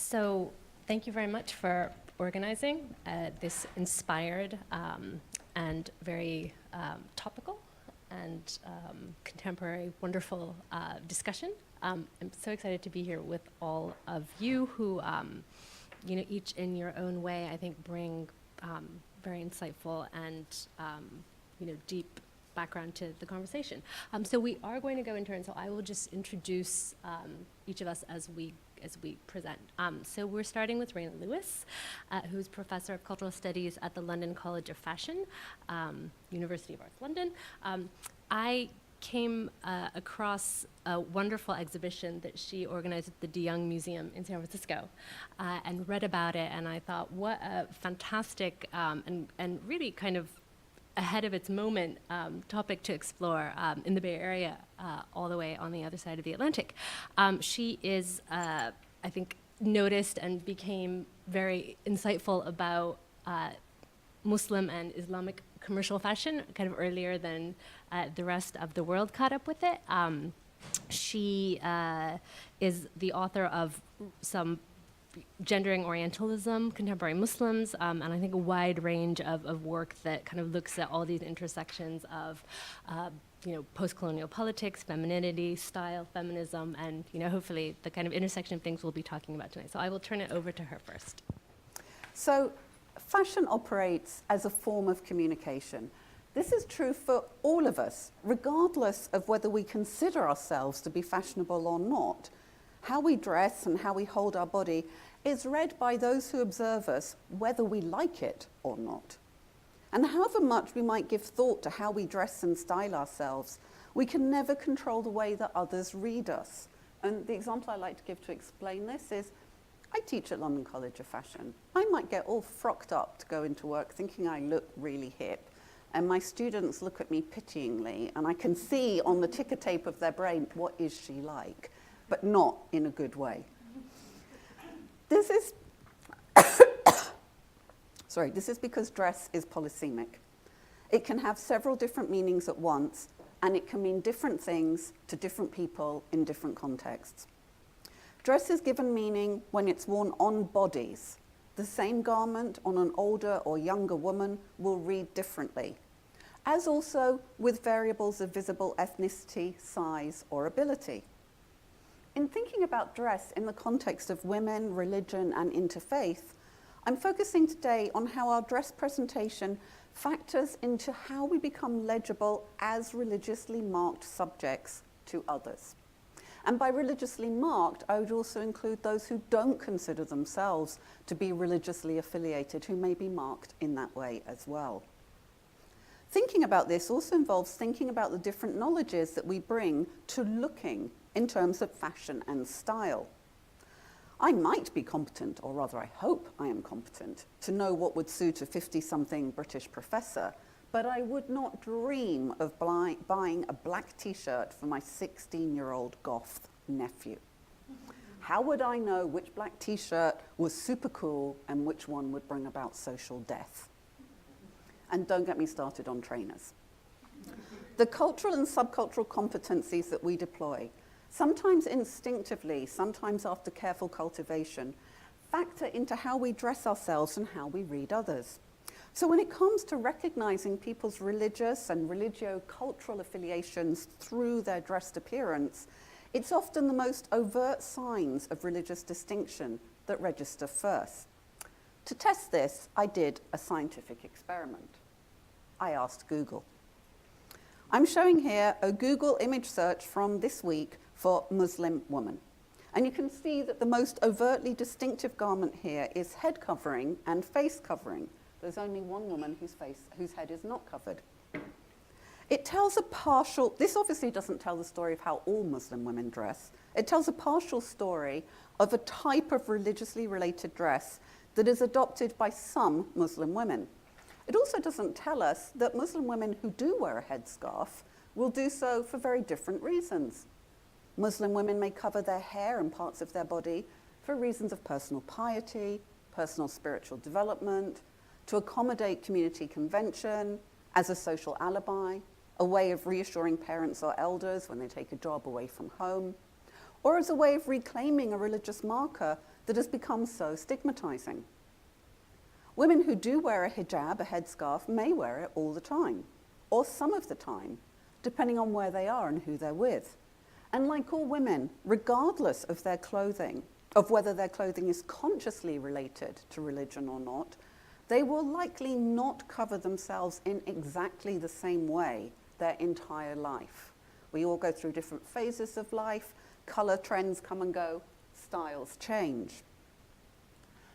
So thank you very much for organizing this inspired and very topical and contemporary, wonderful discussion. I'm so excited to be here with all of you who, each in your own way, I think bring very insightful and, deep background to the conversation. So we are going to go in turn, so I will just introduce each of us as we present. So we're starting with Reina Lewis, who's Professor of Cultural Studies at the London College of Fashion, University of Arts London. I came across a wonderful exhibition that she organized at the De Young Museum in San Francisco and read about it, and I thought, what a fantastic and really kind of ahead of its moment topic to explore in the Bay Area, all the way on the other side of the Atlantic. She is, I think, noticed and became very insightful about Muslim and Islamic commercial fashion kind of earlier than the rest of the world caught up with it. She is the author of some Gendering Orientalism, Contemporary Muslims, and I think a wide range of work that kind of looks at all these intersections of, post-colonial politics, femininity, style, feminism, and, hopefully the kind of intersection of things we'll be talking about tonight. So I will turn it over to her first. So fashion operates as a form of communication. This is true for all of us, regardless of whether we consider ourselves to be fashionable or not. How we dress and how we hold our body is read by those who observe us, whether we like it or not. And however much we might give thought to how we dress and style ourselves, we can never control the way that others read us. And the example I like to give to explain this is, I teach at London College of Fashion. I might get all frocked up to go into work thinking I look really hip, and my students look at me pityingly, and I can see on the ticker tape of their brain, what is she like? But not in a good way. This is, this is because dress is polysemic. It can have several different meanings at once, and it can mean different things to different people in different contexts. Dress is given meaning when it's worn on bodies. The same garment on an older or younger woman will read differently, as also with variables of visible ethnicity, size, or ability. In thinking about dress in the context of women, religion, and interfaith, I'm focusing today on how our dress presentation factors into how we become legible as religiously marked subjects to others. And by religiously marked, I would also include those who don't consider themselves to be religiously affiliated, who may be marked in that way as well. Thinking about this also involves thinking about the different knowledges that we bring to looking in terms of fashion and style. I might be competent, or rather I hope I am competent, to know what would suit a 50-something British professor, but I would not dream of buying a black t-shirt for my 16-year-old goth nephew. How would I know which black t-shirt was super cool and which one would bring about social death? And don't get me started on trainers. The cultural and subcultural competencies that we deploy, sometimes instinctively, sometimes after careful cultivation, factor into how we dress ourselves and how we read others. So when it comes to recognizing people's religious and religio-cultural affiliations through their dressed appearance, it's often the most overt signs of religious distinction that register first. To test this, I did a scientific experiment. I asked Google. I'm showing here a Google image search from this week for Muslim woman. And you can see that the most overtly distinctive garment here is head covering and face covering. There's only one woman whose head is not covered. It tells a partial, this obviously doesn't tell the story of how all Muslim women dress. It tells a partial story of a type of religiously related dress that is adopted by some Muslim women. It also doesn't tell us that Muslim women who do wear a headscarf will do so for very different reasons. Muslim women may cover their hair and parts of their body for reasons of personal piety, personal spiritual development, to accommodate community convention, as a social alibi, a way of reassuring parents or elders when they take a job away from home, or as a way of reclaiming a religious marker that has become so stigmatizing. Women who do wear a hijab, a headscarf, may wear it all the time, or some of the time, depending on where they are and who they're with. And like all women, regardless of their clothing, of whether their clothing is consciously related to religion or not, they will likely not cover themselves in exactly the same way their entire life. We all go through different phases of life, color trends come and go, styles change.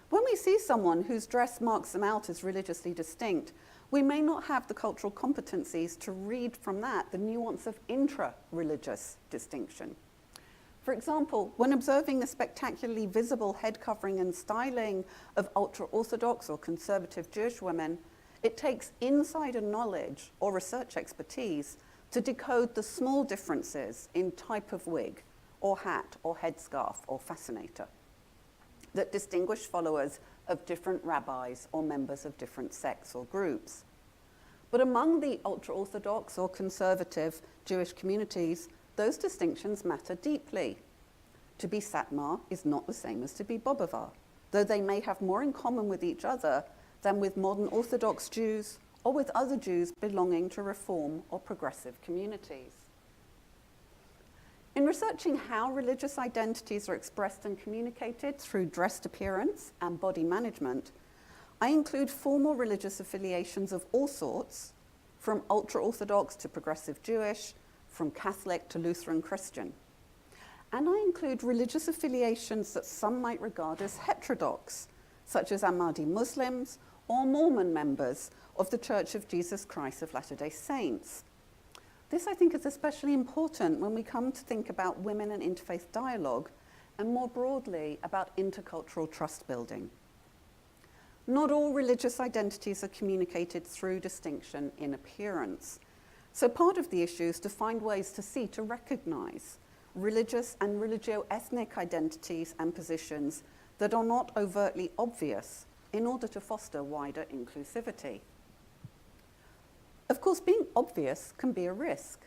When we see someone whose dress marks them out as religiously distinct, we may not have the cultural competencies to read from that the nuance of intra-religious distinction. For example, when observing the spectacularly visible head covering and styling of ultra-Orthodox or conservative Jewish women, it takes insider knowledge or research expertise to decode the small differences in type of wig or hat or headscarf or fascinator that distinguish followers of different rabbis or members of different sects or groups. But among the ultra-Orthodox or conservative Jewish communities, those distinctions matter deeply. To be Satmar is not the same as to be Bobovar, though they may have more in common with each other than with modern Orthodox Jews or with other Jews belonging to Reform or progressive communities. In researching how religious identities are expressed and communicated through dressed appearance and body management, I include formal religious affiliations of all sorts, from ultra-Orthodox to progressive Jewish, from Catholic to Lutheran Christian. And I include religious affiliations that some might regard as heterodox, such as Ahmadi Muslims or Mormon members of the Church of Jesus Christ of Latter-day Saints. This, I think, is especially important when we come to think about women and interfaith dialogue, and more broadly about intercultural trust building. Not all religious identities are communicated through distinction in appearance. So part of the issue is to find ways to recognize religious and religio-ethnic identities and positions that are not overtly obvious in order to foster wider inclusivity. Of course, being obvious can be a risk.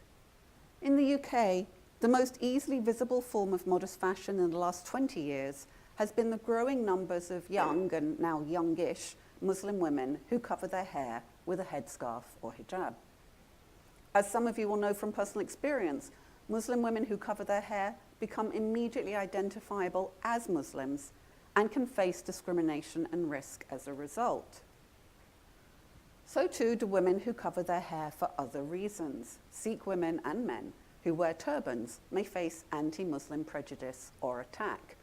In the UK, the most easily visible form of modest fashion in the last 20 years has been the growing numbers of young and now youngish Muslim women who cover their hair with a headscarf or hijab. As some of you will know from personal experience, Muslim women who cover their hair become immediately identifiable as Muslims and can face discrimination and risk as a result. So too do women who cover their hair for other reasons. Sikh women and men who wear turbans may face anti-Muslim prejudice or attack,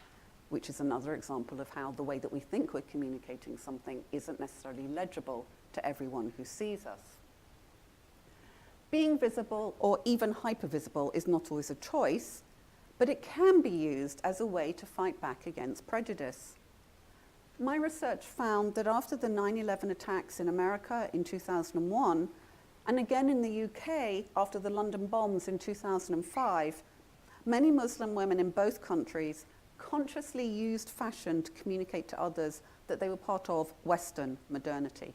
which is another example of how the way that we think we're communicating something isn't necessarily legible to everyone who sees us. Being visible or even hypervisible is not always a choice, but it can be used as a way to fight back against prejudice. My research found that after the 9/11 attacks in America in 2001, and again in the UK after the London bombs in 2005, many Muslim women in both countries consciously used fashion to communicate to others that they were part of Western modernity.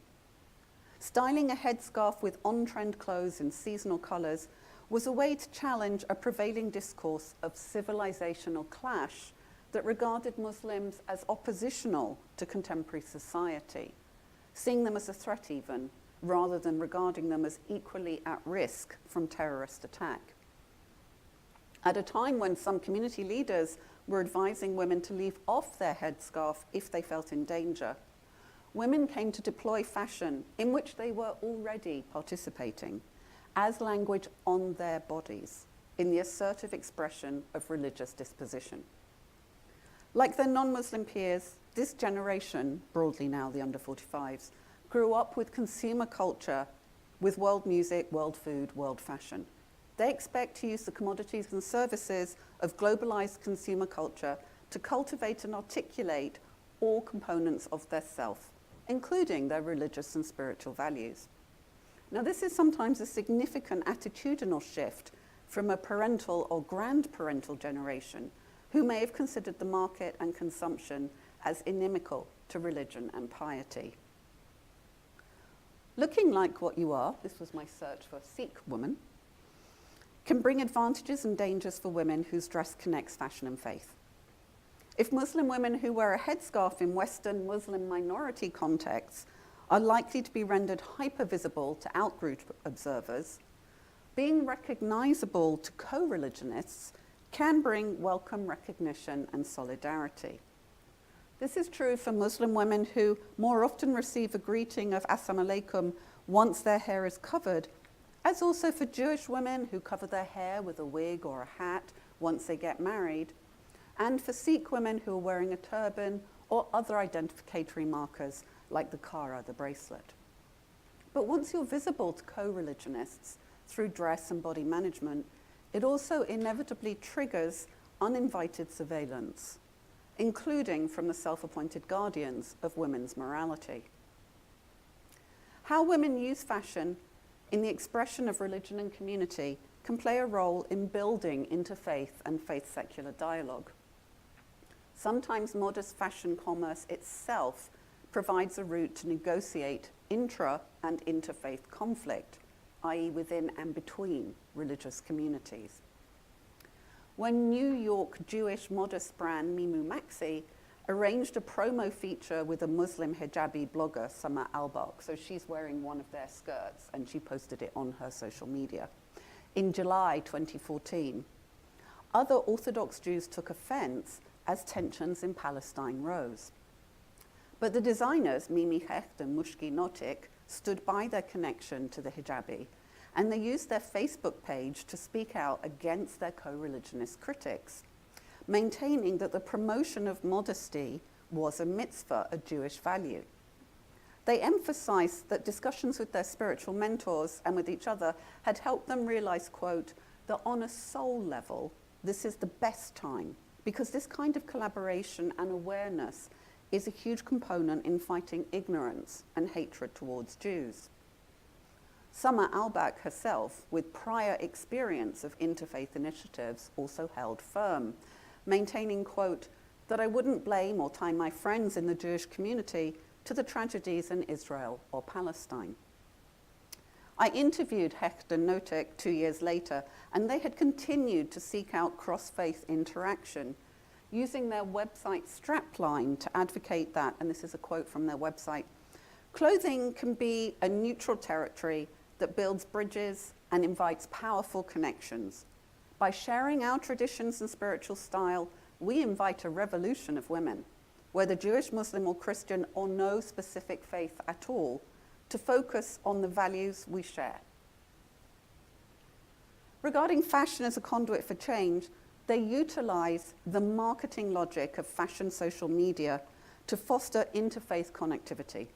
Styling a headscarf with on-trend clothes in seasonal colours was a way to challenge a prevailing discourse of civilizational clash that regarded Muslims as oppositional to contemporary society, seeing them as a threat even, rather than regarding them as equally at risk from terrorist attack. At a time when some community leaders were advising women to leave off their headscarf if they felt in danger, women came to deploy fashion in which they were already participating as language on their bodies in the assertive expression of religious disposition. Like their non-Muslim peers, this generation, broadly now the under 45s, grew up with consumer culture, with world music, world food, world fashion. They expect to use the commodities and services of globalized consumer culture to cultivate and articulate all components of their self, including their religious and spiritual values. Now, this is sometimes a significant attitudinal shift from a parental or grandparental generation who may have considered the market and consumption as inimical to religion and piety. Looking like what you are, this was my search for Sikh woman, can bring advantages and dangers for women whose dress connects fashion and faith. If Muslim women who wear a headscarf in Western Muslim minority contexts are likely to be rendered hyper-visible to out-group observers, being recognizable to co-religionists can bring welcome recognition and solidarity. This is true for Muslim women who more often receive a greeting of Assalamu alaikum once their hair is covered, as also for Jewish women who cover their hair with a wig or a hat once they get married, and for Sikh women who are wearing a turban or other identificatory markers like the kara, the bracelet. But once you're visible to co-religionists through dress and body management, it also inevitably triggers uninvited surveillance, including from the self-appointed guardians of women's morality. How women use fashion in the expression of religion and community can play a role in building interfaith and faith-secular dialogue. Sometimes modest fashion commerce itself provides a route to negotiate intra- and interfaith conflict, i.e. within and between religious communities. When New York Jewish modest brand Mimu Maxi arranged a promo feature with a Muslim hijabi blogger, Sama Albak, so she's wearing one of their skirts and she posted it on her social media, in July 2014, other Orthodox Jews took offense as tensions in Palestine rose. But the designers, Mimi Hecht and Mushki Notik, stood by their connection to the hijabi, and they used their Facebook page to speak out against their co-religionist critics, maintaining that the promotion of modesty was a mitzvah, a Jewish value. They emphasized that discussions with their spiritual mentors and with each other had helped them realize, quote, that on a soul level, this is the best time, because this kind of collaboration and awareness is a huge component in fighting ignorance and hatred towards Jews. Summer Albak herself, with prior experience of interfaith initiatives, also held firm, maintaining, quote, that I wouldn't blame or tie my friends in the Jewish community to the tragedies in Israel or Palestine. I interviewed Hecht and Notek 2 years later, and they had continued to seek out cross-faith interaction, using their website strapline to advocate that, and this is a quote from their website, clothing can be a neutral territory that builds bridges and invites powerful connections. By sharing our traditions and spiritual style, we invite a revolution of women, whether Jewish, Muslim, or Christian, or no specific faith at all, to focus on the values we share. Regarding fashion as a conduit for change, they utilize the marketing logic of fashion social media to foster interfaith connectivity.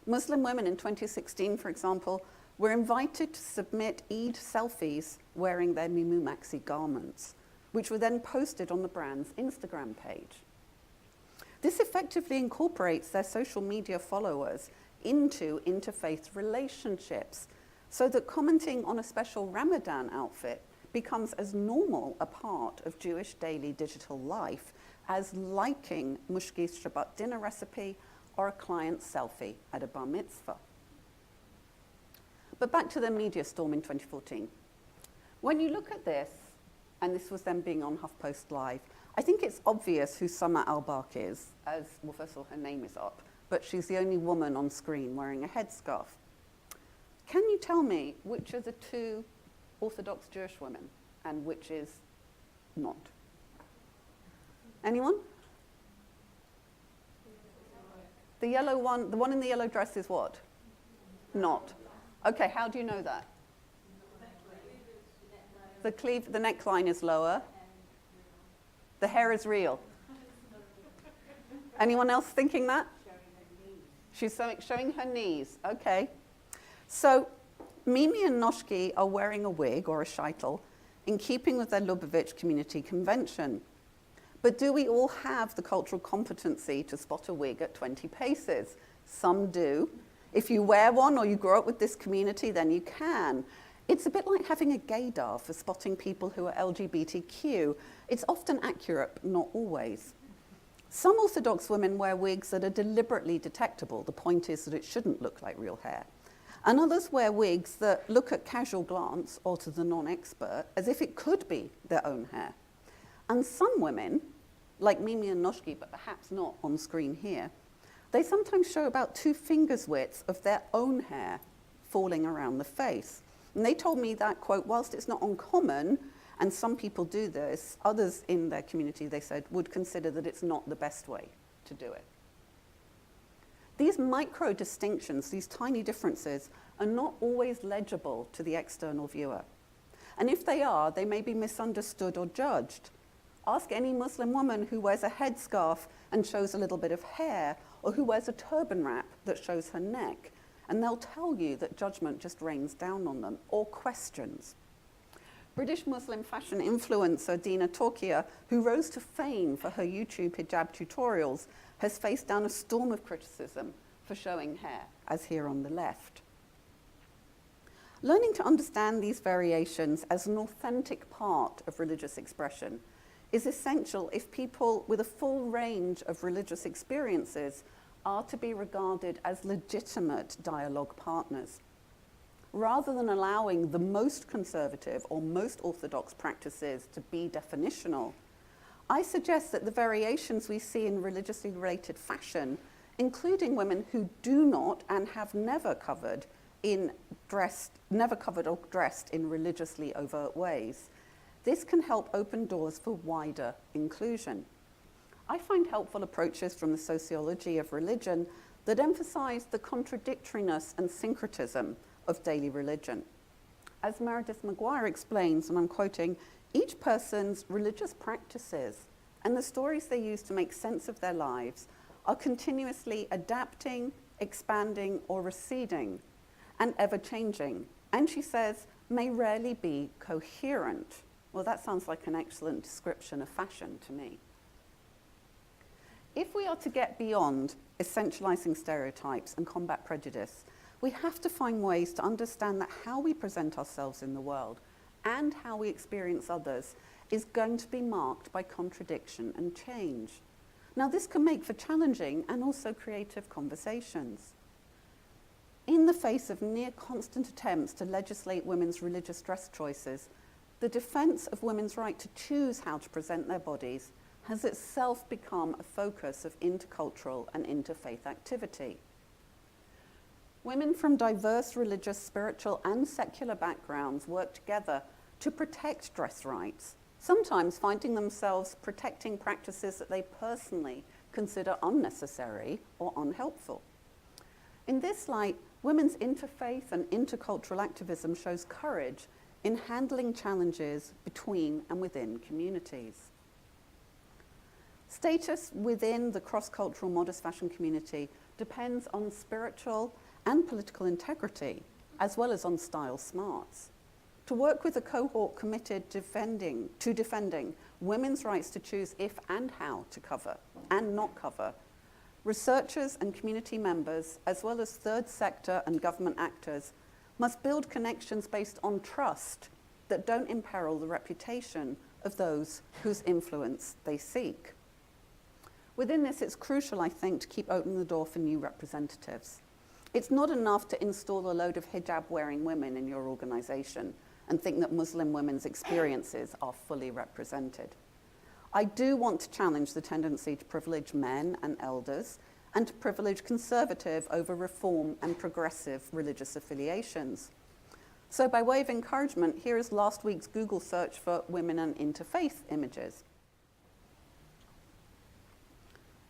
Muslim women in 2016, for example, were invited to submit Eid selfies wearing their Mimu Maxi garments, which were then posted on the brand's Instagram page. This effectively incorporates their social media followers into interfaith relationships, so that commenting on a special Ramadan outfit becomes as normal a part of Jewish daily digital life as liking Mushki's Shabbat dinner recipe or a client's selfie at a bar mitzvah. But back to the media storm in 2014. When you look at this, and this was them being on HuffPost Live, I think it's obvious who Summer Albak is, as, well, first of all, her name is up, but she's the only woman on screen wearing a headscarf. Can you tell me which are the two Orthodox Jewish women and which is not? Anyone? The yellow one, the one in the yellow dress is what? Not. Okay, how do you know that? The neckline is lower. The hair is real. Anyone else thinking that? She's showing her knees. Okay. So Mimi and Noshki are wearing a wig or a shaitel in keeping with their Lubavitch community convention. But do we all have the cultural competency to spot a wig at 20 paces? Some do. If you wear one or you grow up with this community, then you can. It's a bit like having a gaydar for spotting people who are LGBTQ. It's often accurate, but not always. Some Orthodox women wear wigs that are deliberately detectable. The point is that it shouldn't look like real hair. And others wear wigs that look at casual glance, or to the non-expert, as if it could be their own hair. And some women, like Mimi and Noshki, but perhaps not on screen here, they sometimes show about 2 fingers' widths of their own hair falling around the face. And they told me that, quote, whilst it's not uncommon, and some people do this, others in their community, they said, would consider that it's not the best way to do it. These micro distinctions, these tiny differences, are not always legible to the external viewer. And if they are, they may be misunderstood or judged. Ask any Muslim woman who wears a headscarf and shows a little bit of hair, or who wears a turban wrap that shows her neck, and they'll tell you that judgment just rains down on them, or questions. British Muslim fashion influencer Dina Torkia, who rose to fame for her YouTube hijab tutorials, has faced down a storm of criticism for showing hair, as here on the left. Learning to understand these variations as an authentic part of religious expression is essential if people with a full range of religious experiences are to be regarded as legitimate dialogue partners. Rather than allowing the most conservative or most orthodox practices to be definitional, I suggest that the variations we see in religiously related fashion, including women who do not and have never covered or dressed in religiously overt ways, this can help open doors for wider inclusion. I find helpful approaches from the sociology of religion that emphasize the contradictoriness and syncretism of daily religion. As Meredith Maguire explains, and I'm quoting, each person's religious practices and the stories they use to make sense of their lives are continuously adapting, expanding, or receding, and ever-changing, and she says, may rarely be coherent. Well, that sounds like an excellent description of fashion to me. If we are to get beyond essentializing stereotypes and combat prejudice, we have to find ways to understand that how we present ourselves in the world and how we experience others is going to be marked by contradiction and change. Now, this can make for challenging and also creative conversations. In the face of near constant attempts to legislate women's religious dress choices, the defense of women's right to choose how to present their bodies has itself become a focus of intercultural and interfaith activity. Women from diverse religious, spiritual, and secular backgrounds work together to protect dress rights, sometimes finding themselves protecting practices that they personally consider unnecessary or unhelpful. In this light, women's interfaith and intercultural activism shows courage in handling challenges between and within communities. Status within the cross-cultural modest fashion community depends on spiritual and political integrity, as well as on style smarts. To work with a cohort committed to defending women's rights to choose if and how to cover and not cover, researchers and community members, as well as third sector and government actors, must build connections based on trust that don't imperil the reputation of those whose influence they seek. Within this, it's crucial, I think, to keep opening the door for new representatives. It's not enough to install a load of hijab-wearing women in your organization and think that Muslim women's experiences are fully represented. I do want to challenge the tendency to privilege men and elders and to privilege conservative over reform and progressive religious affiliations. So by way of encouragement, here is last week's Google search for women and interfaith images.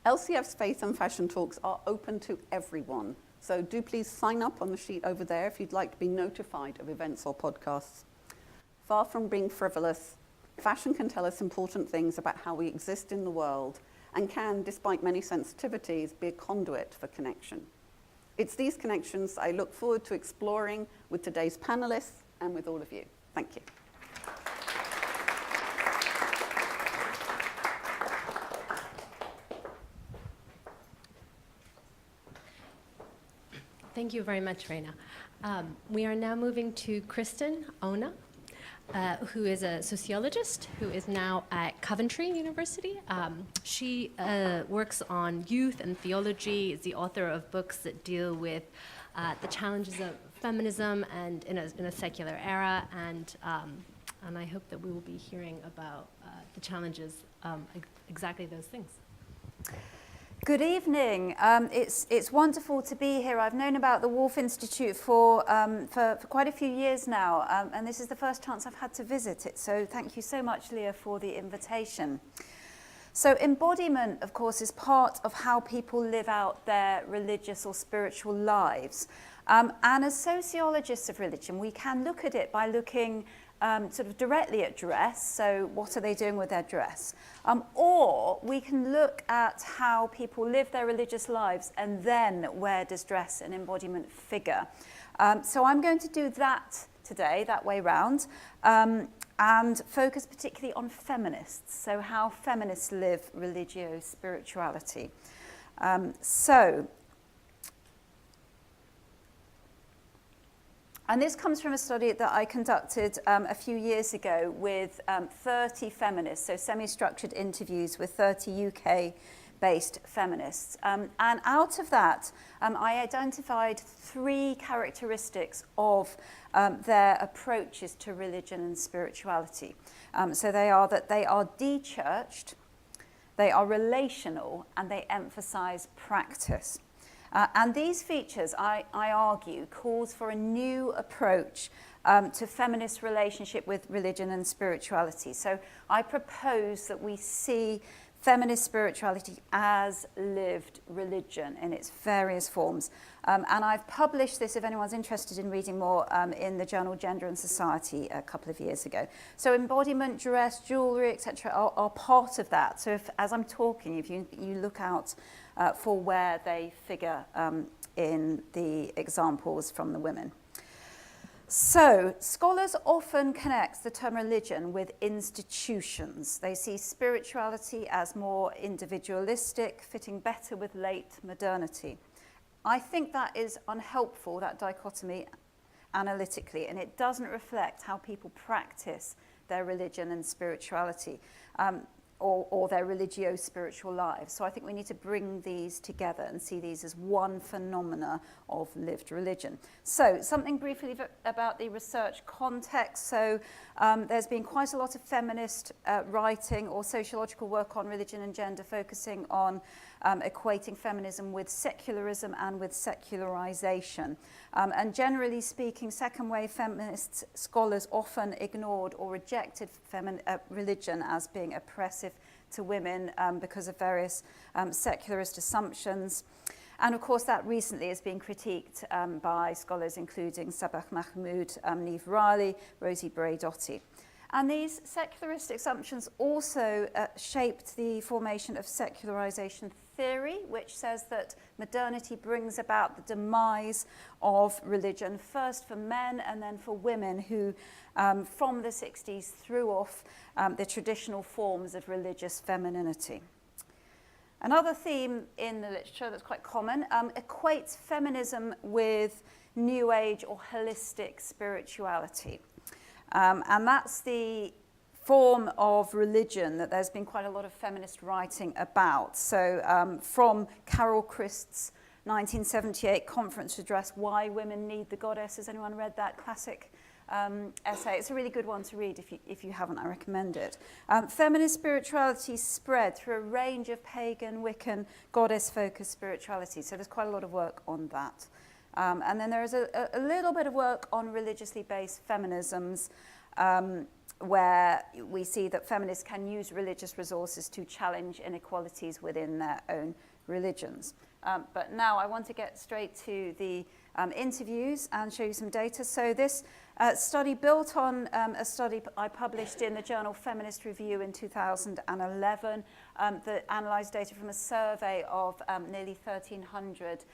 LCF's Faith and Fashion Talks are open to everyone, so do please sign up on the sheet over there if you'd like to be notified of events or podcasts. Far from being frivolous, fashion can tell us important things about how we exist in the world and can, despite many sensitivities, be a conduit for connection. It's these connections I look forward to exploring with today's panelists and with all of you. Thank you. Thank you very much, Reina. We are now moving to Kristin Aune, who is a sociologist who is now at Coventry University. She works on youth and theology, is the author of books that deal with the challenges of feminism and in a secular era, and I hope that we will be hearing about the challenges, exactly those things. Good evening. It's wonderful to be here. I've known about the Woolf Institute for quite a few years now, and this is the first chance I've had to visit it. So thank you so much, Leah, for the invitation. So embodiment, of course, is part of how people live out their religious or spiritual lives. And as sociologists of religion, we can look at it by looking sort of directly at dress, so what are they doing with their dress? Or we can look at how people live their religious lives, and then where does dress and embodiment figure? So I'm going to do that today, that way round, and focus particularly on feminists, so how feminists live religio spirituality. And this comes from a study that I conducted a few years ago with 30 feminists, so semi-structured interviews with 30 UK-based feminists. And out of that, I identified 3 characteristics of their approaches to religion and spirituality. So they are that they are de-churched, they are relational, and they emphasize practice. And these features, I argue, calls for a new approach to feminist relationship with religion and spirituality. So I propose that we see feminist spirituality as lived religion in its various forms. And I've published this, if anyone's interested in reading more, in the journal Gender and Society a couple of years ago. So embodiment, dress, jewellery, etc. are part of that. So as I'm talking, if you look out for where they figure in the examples from the women. So, scholars often connect the term religion with institutions. They see spirituality as more individualistic, fitting better with late modernity. I think that is unhelpful, that dichotomy, analytically, and it doesn't reflect how people practice their religion and spirituality. Or their religio-spiritual lives. So I think we need to bring these together and see these as one phenomena of lived religion. So something briefly about the research context. So there's been quite a lot of feminist writing or sociological work on religion and gender, focusing on equating feminism with secularism and with secularization. And generally speaking, second-wave feminist scholars often ignored or rejected religion as being oppressive to women because of various secularist assumptions. And of course, that recently has been critiqued by scholars including Sabah Mahmood, Niamh Raleigh, Rosie Bray-Dotty. And these secularist assumptions also shaped the formation of secularization theory, which says that modernity brings about the demise of religion, first for men and then for women who, from the 60s, threw off the traditional forms of religious femininity. Another theme in the literature that's quite common equates feminism with New Age or holistic spirituality. And that's the form of religion that there's been quite a lot of feminist writing about. So from Carol Christ's 1978 conference address, Why Women Need the Goddess. Has anyone read that classic essay? It's a really good one to read. If you haven't, I recommend it. Feminist spirituality spread through a range of pagan, Wiccan, goddess-focused spirituality. So there's quite a lot of work on that. And then there is a little bit of work on religiously based feminisms, where we see that feminists can use religious resources to challenge inequalities within their own religions. But now I want to get straight to the interviews and show you some data. So this study built on a study I published in the journal Feminist Review in 2011 that analysed data from a survey of nearly 1,300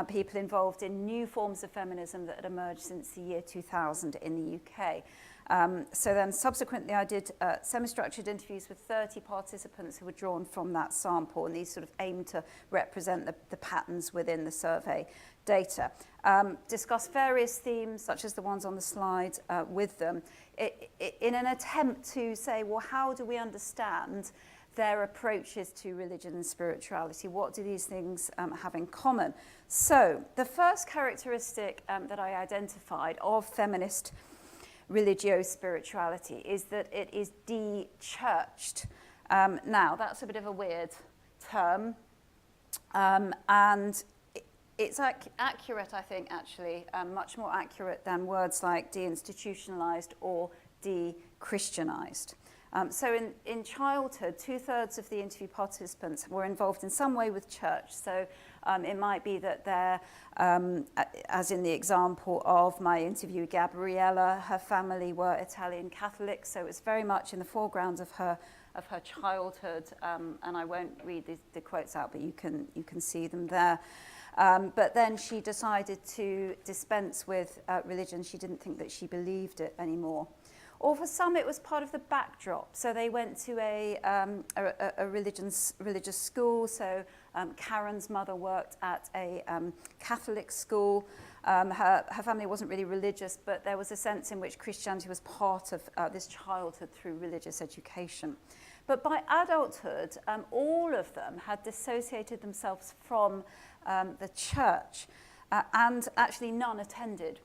people involved in new forms of feminism that had emerged since the year 2000 in the UK. So then subsequently I did semi-structured interviews with 30 participants who were drawn from that sample, and these sort of aim to represent the patterns within the survey data. Discuss various themes, such as the ones on the slide, with them, in an attempt to say, well, how do we understand their approaches to religion and spirituality. What do these things have in common? So the first characteristic that I identified of feminist religio spirituality is that it is de-churched. Now, that's a bit of a weird term, and it's accurate, I think, actually, much more accurate than words like deinstitutionalized or de-Christianized. So in childhood, 2/3 of the interview participants were involved in some way with church. So it might be that they're, as in the example of my interview, Gabriella, her family were Italian Catholic, so it was very much in the foreground of her childhood. And I won't read the quotes out, but you can see them there. But then she decided to dispense with religion. She didn't think that she believed it anymore. Or for some, it was part of the backdrop. So they went to a religious school. So Karen's mother worked at a Catholic school. Her family wasn't really religious, but there was a sense in which Christianity was part of this childhood through religious education. But by adulthood, all of them had dissociated themselves from the church, and actually none attended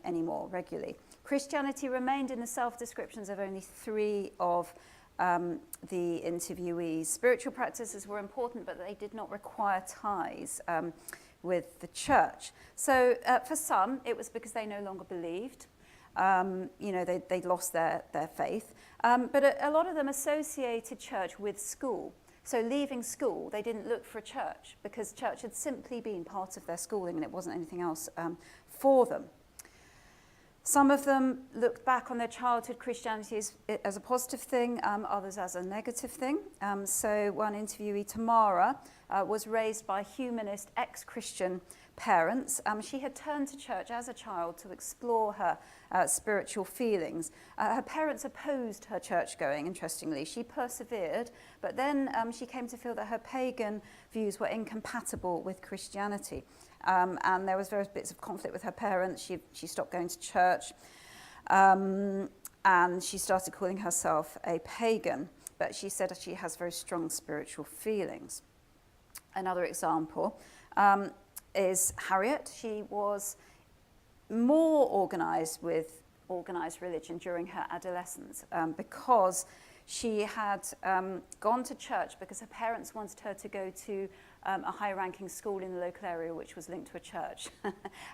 anymore regularly. Christianity remained in the self-descriptions of only 3 of the interviewees. Spiritual practices were important, but they did not require ties with the church. So for some, it was because they no longer believed. They'd lost their faith. But a lot of them associated church with school. So leaving school, they didn't look for a church because church had simply been part of their schooling and it wasn't anything else for them. Some of them looked back on their childhood Christianity as a positive thing, others as a negative thing. So one interviewee, Tamara, was raised by humanist ex-Christian parents. She had turned to church as a child to explore her spiritual feelings. Her parents opposed her church-going, interestingly. She persevered, but then she came to feel that her pagan views were incompatible with Christianity. And there was various bits of conflict with her parents. She stopped going to church, and she started calling herself a pagan. But she said that she has very strong spiritual feelings. Another example is Harriet. She was more organized with organized religion during her adolescence because she had gone to church because her parents wanted her to go to a high-ranking school in the local area which was linked to a church.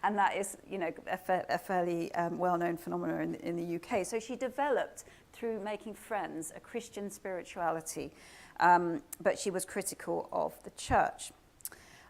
And that is, a fairly well-known phenomenon in the UK. So she developed, through making friends, a Christian spirituality, but she was critical of the church.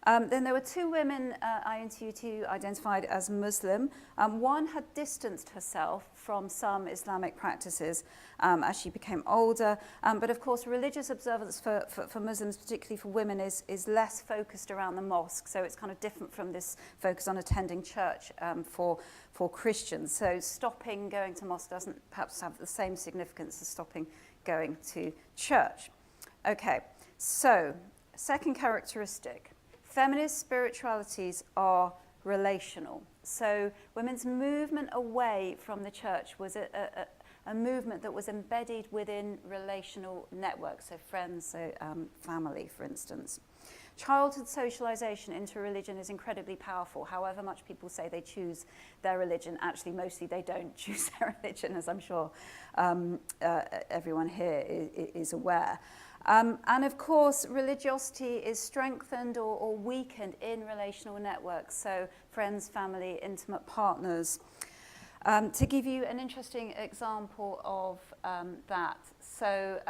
Then there were 2 women I interviewed who identified as Muslim. One had distanced herself from some Islamic practices as she became older. But of course, religious observance for Muslims, particularly for women, is less focused around the mosque. So it's kind of different from this focus on attending church for Christians. So stopping going to mosque doesn't perhaps have the same significance as stopping going to church. Okay, so second characteristic. Feminist spiritualities are relational. So women's movement away from the church was a movement that was embedded within relational networks, so friends, so family, for instance. Childhood socialization into religion is incredibly powerful. However much people say they choose their religion, actually mostly they don't choose their religion, as I'm sure everyone here is aware. And of course, religiosity is strengthened or weakened in relational networks, so friends, family, intimate partners. To give you an interesting example of that, so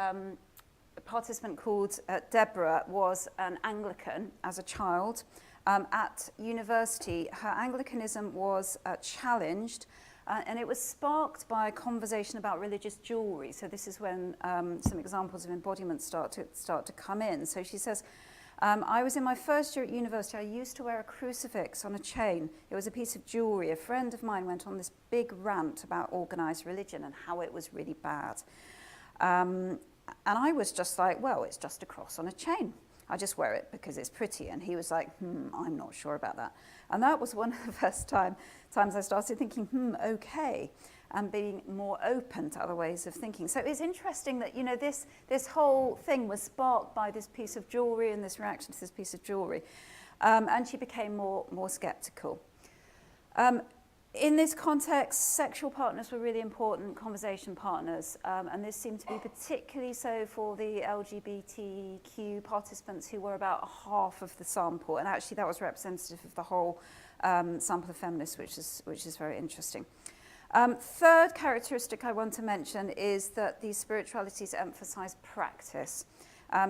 a participant called Deborah was an Anglican as a child. At university, her Anglicanism was challenged, and it was sparked by a conversation about religious jewelry. So this is when some examples of embodiment start to come in. So she says, I was in my first year at university. I used to wear a crucifix on a chain. It was a piece of jewelry. A friend of mine went on this big rant about organized religion and how it was really bad. And I was just like, well, it's just a cross on a chain. I just wear it because it's pretty. And he was like, I'm not sure about that. And that was one of the first times I started thinking, okay. and being more open to other ways of thinking. So it's interesting that, you know, this whole thing was sparked by this piece of jewellery and this reaction to this piece of jewellery. And she became more sceptical. In this context, sexual partners were really important, conversation partners, and this seemed to be particularly so for the LGBTQ participants, who were about half of the sample, and actually that was representative of the whole sample of feminists, which is very interesting. Third characteristic I want to mention is that these spiritualities emphasize practice.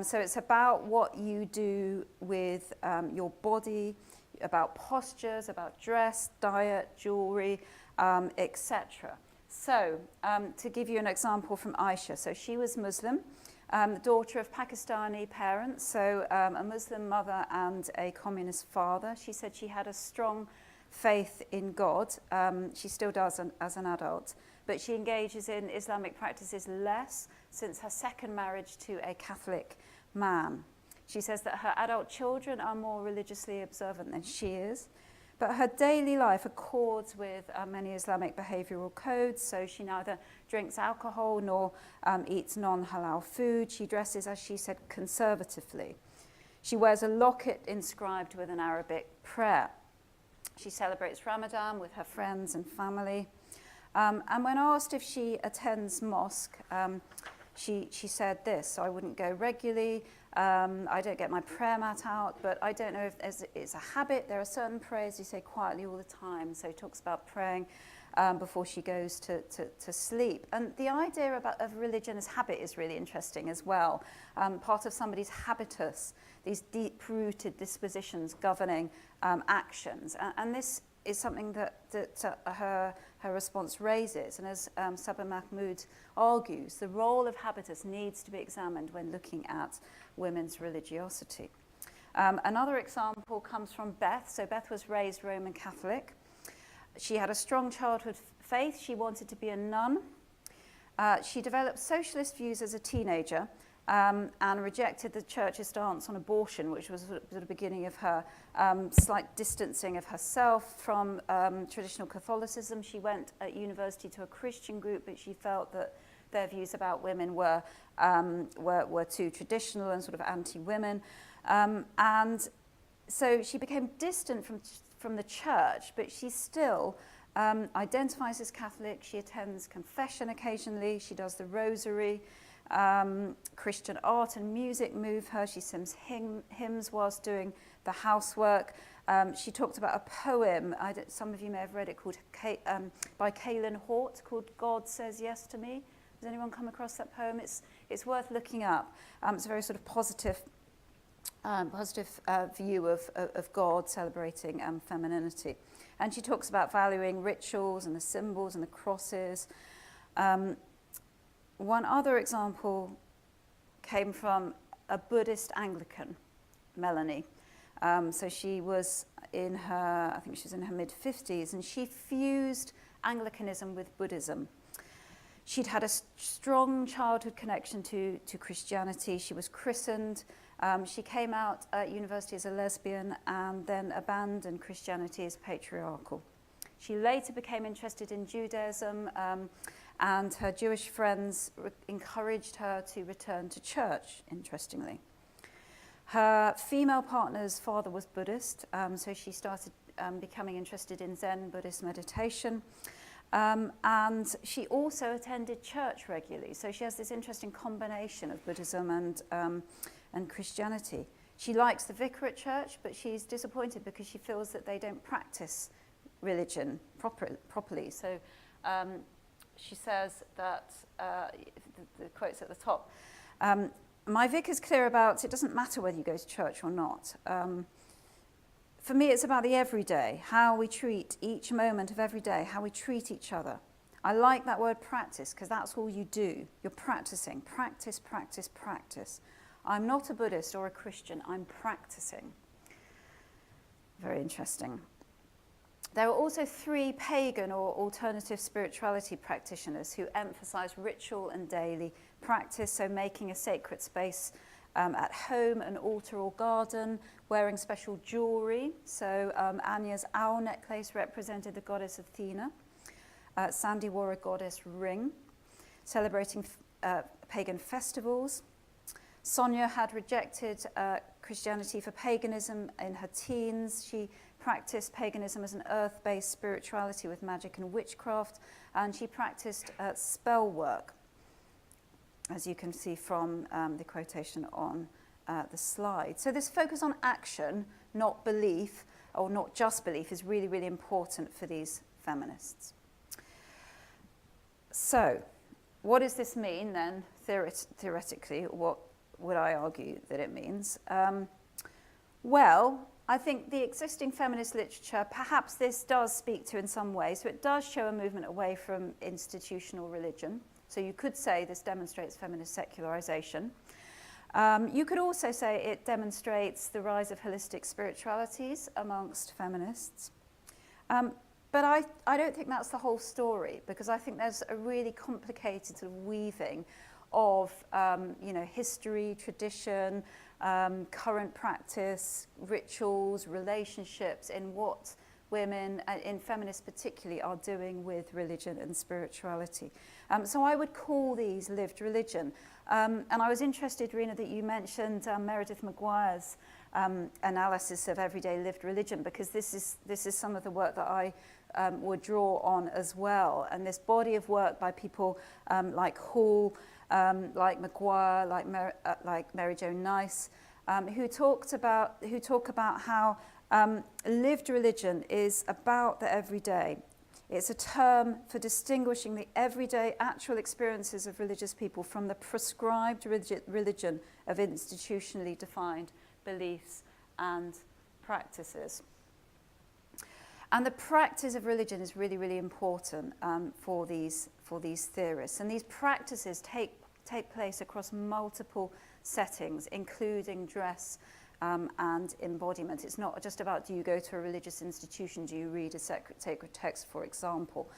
So it's about what you do with your body, about postures, about dress, diet, jewelry, etc. So to give you an example from Aisha, so she was Muslim, the daughter of Pakistani parents, so a Muslim mother and a communist father. She said she had a strong faith in God. She still does as an adult, but she engages in Islamic practices less since her second marriage to a Catholic man. She says that her adult children are more religiously observant than she is, but her daily life accords with many Islamic behavioural codes, so she neither drinks alcohol nor eats non-halal food. She dresses, as she said, conservatively. She wears a locket inscribed with an Arabic prayer. She celebrates Ramadan with her friends and family. And when asked if she attends mosque, she said this: so I wouldn't go regularly, I don't get my prayer mat out, but I don't know if it's a habit. There are certain prayers you say quietly all the time. So he talks about praying before she goes to sleep. And the idea of religion as habit is really interesting as well. Part of somebody's habitus, these deep-rooted dispositions governing actions. And this is something that her response raises. And as Sabah Mahmood argues, the role of habitus needs to be examined when looking at women's religiosity. Another example comes from Beth. So Beth was raised Roman Catholic. She had a strong childhood faith. She wanted to be a nun. She developed socialist views as a teenager and rejected the church's stance on abortion, which was the beginning of her slight distancing of herself from traditional Catholicism. She went at university to a Christian group, but she felt that their views about women were too traditional and sort of anti-women. And so she became distant from the church, but she still identifies as Catholic. She attends confession occasionally. She does the rosary. Christian art and music move her. She sings hymns whilst doing the housework. She talked about a poem, some of you may have read it, by Kaylin Hort, called God Says Yes to Me. Has anyone come across that poem? It's worth looking up. It's a very sort of positive view of God celebrating femininity. And she talks about valuing rituals and the symbols and the crosses. One other example came from a Buddhist Anglican, Melanie. So she was in her, I think she was in her mid-50s, and she fused Anglicanism with Buddhism. She'd had a strong childhood connection to Christianity. She was christened. She came out at university as a lesbian and then abandoned Christianity as patriarchal. She later became interested in Judaism, and her Jewish friends encouraged her to return to church, interestingly. Her female partner's father was Buddhist, so she started becoming interested in Zen Buddhist meditation. And she also attended church regularly, so she has this interesting combination of Buddhism and Christianity. She likes the vicar at church, but she's disappointed because she feels that they don't practice religion properly. So she says that, the quote's at the top, my vicar's clear about it doesn't matter whether you go to church or not. For me, it's about the everyday, how we treat each moment of every day, how we treat each other. I like that word practice because that's all you do. You're practicing. Practice, practice, practice. I'm not a Buddhist or a Christian. I'm practicing. Very interesting. There are also 3 pagan or alternative spirituality practitioners who emphasize ritual and daily practice, so making a sacred space at home, an altar or garden, wearing special jewelry. So Anya's owl necklace represented the goddess Athena. Sandy wore a goddess ring, celebrating pagan festivals. Sonia had rejected Christianity for paganism in her teens. She practiced paganism as an earth-based spirituality with magic and witchcraft, and she practiced spell work, as you can see from the quotation on the slide. So this focus on action, not belief, or not just belief, is really, really important for these feminists. So, what does this mean then, theoretically? What would I argue that it means? Well, I think the existing feminist literature, perhaps this does speak to in some ways, so it does show a movement away from institutional religion. So you could say this demonstrates feminist secularization. You could also say it demonstrates the rise of holistic spiritualities amongst feminists. But I don't think that's the whole story, because I think there's a really complicated sort of weaving of history, tradition, current practice, rituals, relationships in what women, in feminists particularly, are doing with religion and spirituality. So I would call these lived religion. And I was interested, Reina, that you mentioned Meredith Maguire's analysis of everyday lived religion, because this is some of the work that I would draw on as well. And this body of work by people like Hall, like Maguire, like Mary Jo Nice, who talk about how lived religion is about the everyday. It's a term for distinguishing the everyday actual experiences of religious people from the prescribed religion of institutionally defined beliefs and practices. And the practice of religion is really, really important for these theorists. And these practices take place across multiple settings, including dress and embodiment. It's not just about, do you go to a religious institution, do you read a sacred text, for example,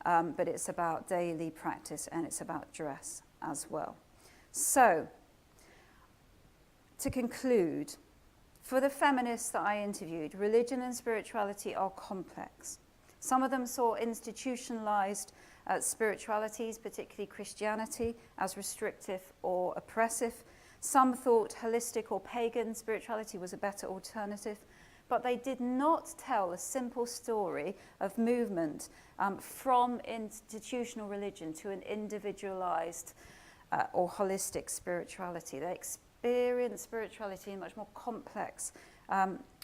but it's about daily practice and it's about dress as well. So, to conclude, for the feminists that I interviewed, religion and spirituality are complex. Some of them saw institutionalized spiritualities, particularly Christianity, as restrictive or oppressive. Some thought holistic or pagan spirituality was a better alternative, but they did not tell a simple story of movement from institutional religion to an individualized or holistic spirituality. They experienced spirituality in much more complex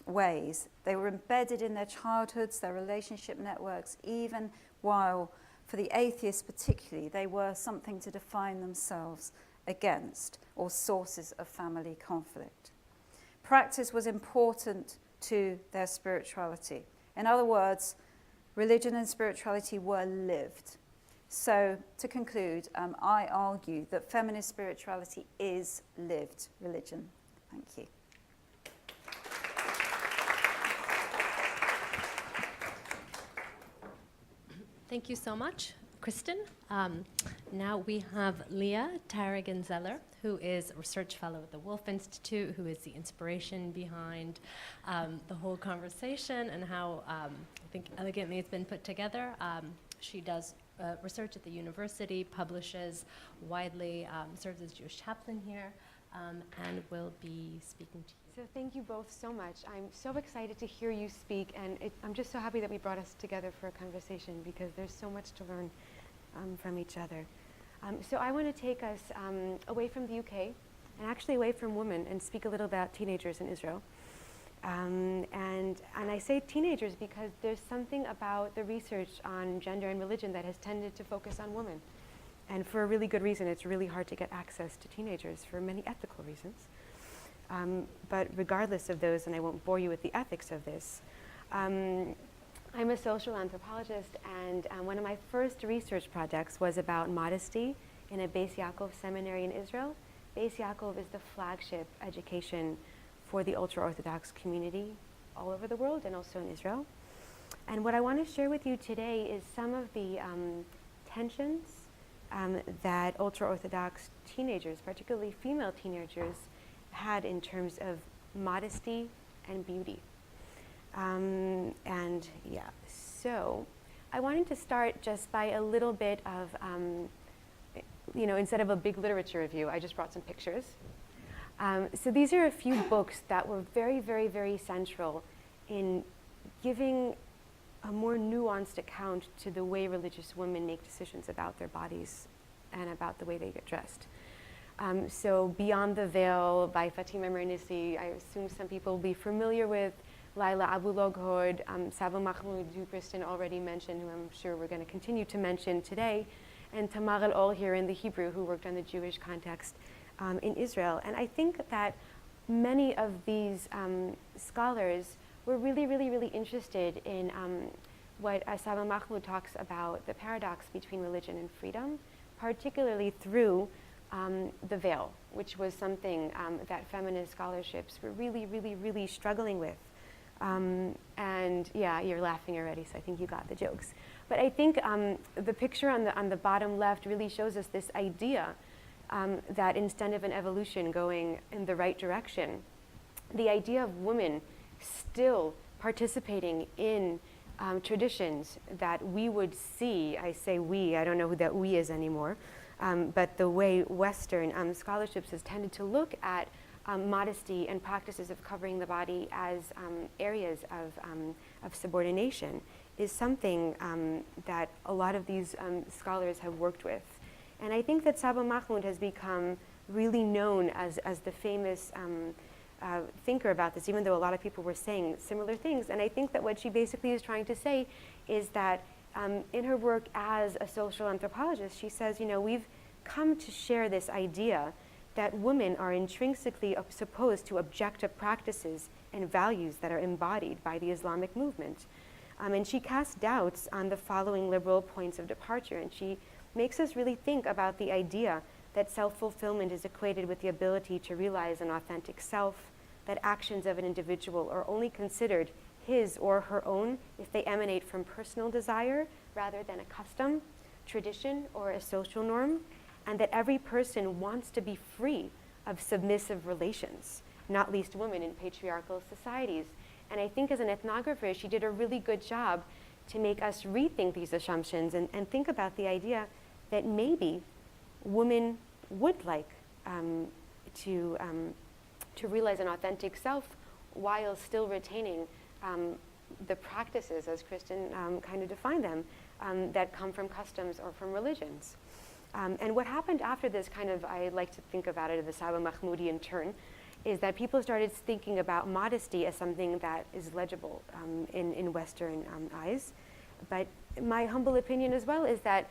ways. They were embedded in their childhoods, their relationship networks, even while, for the atheists particularly, they were something to define themselves against, or sources of family conflict. Practice was important to their spirituality. In other words, religion and spirituality were lived. So, to conclude, I argue that feminist spirituality is lived religion. Thank you. Thank you so much, Kristin. Now we have Leah Tarragon-Zeller, who is a research fellow at the Woolf Institute, who is the inspiration behind the whole conversation and how I think elegantly it's been put together. She does research at the university, publishes widely, serves as Jewish chaplain here, and will be speaking to you. So thank you both so much. I'm so excited to hear you speak, and I'm just so happy that we brought us together for a conversation, because there's so much to learn from each other. So I want to take us away from the UK, and actually away from women, and speak a little about teenagers in Israel. And I say teenagers because there's something about the research on gender and religion that has tended to focus on women. And for a really good reason. It's really hard to get access to teenagers for many ethical reasons. But regardless of those, and I won't bore you with the ethics of this, I'm a social anthropologist, and one of my first research projects was about modesty in a Beis Yaakov seminary in Israel. Beis Yaakov is the flagship education for the ultra-Orthodox community all over the world and also in Israel. And what I want to share with you today is some of the tensions that ultra-Orthodox teenagers, particularly female teenagers, had in terms of modesty and beauty. So I wanted to start just by a little bit of, instead of a big literature review, I just brought some pictures. So these are a few books that were very, very, very central in giving a more nuanced account to the way religious women make decisions about their bodies and about the way they get dressed. So Beyond the Veil by Fatima Mernissi, I assume some people will be familiar with. Laila Abu-Lughod, Saba Mahmoud, who Kristin already mentioned, who I'm sure we're going to continue to mention today, and Tamar El-Ol here in the Hebrew, who worked on the Jewish context in Israel. And I think that many of these scholars were really, really, really interested in what Saba Mahmoud talks about, the paradox between religion and freedom, particularly through the veil, which was something that feminist scholarships were really, really, really struggling with. And yeah, you're laughing already, so I think you got the jokes. But I think the picture on the bottom left really shows us this idea that instead of an evolution going in the right direction, the idea of women still participating in traditions that we would see, I say we, I don't know who that we is anymore, but the way Western scholarships has tended to look at modesty and practices of covering the body as areas of subordination is something that a lot of these scholars have worked with. And I think that Saba Mahmoud has become really known as the famous thinker about this, even though a lot of people were saying similar things. And I think that what she basically is trying to say is that in her work as a social anthropologist, she says, we've come to share this idea that women are intrinsically supposed to objective practices and values that are embodied by the Islamic movement. And she casts doubts on the following liberal points of departure, and she makes us really think about the idea that self-fulfillment is equated with the ability to realize an authentic self, that actions of an individual are only considered his or her own if they emanate from personal desire rather than a custom, tradition, or a social norm, and that every person wants to be free of submissive relations, not least women in patriarchal societies. And I think as an ethnographer, she did a really good job to make us rethink these assumptions and think about the idea that maybe women would like to realize an authentic self while still retaining the practices, as Kristin kind of defined them, that come from customs or from religions. And what happened after this I like to think about it in the Saba Mahmoodian turn, is that people started thinking about modesty as something that is legible in Western eyes. But my humble opinion as well is that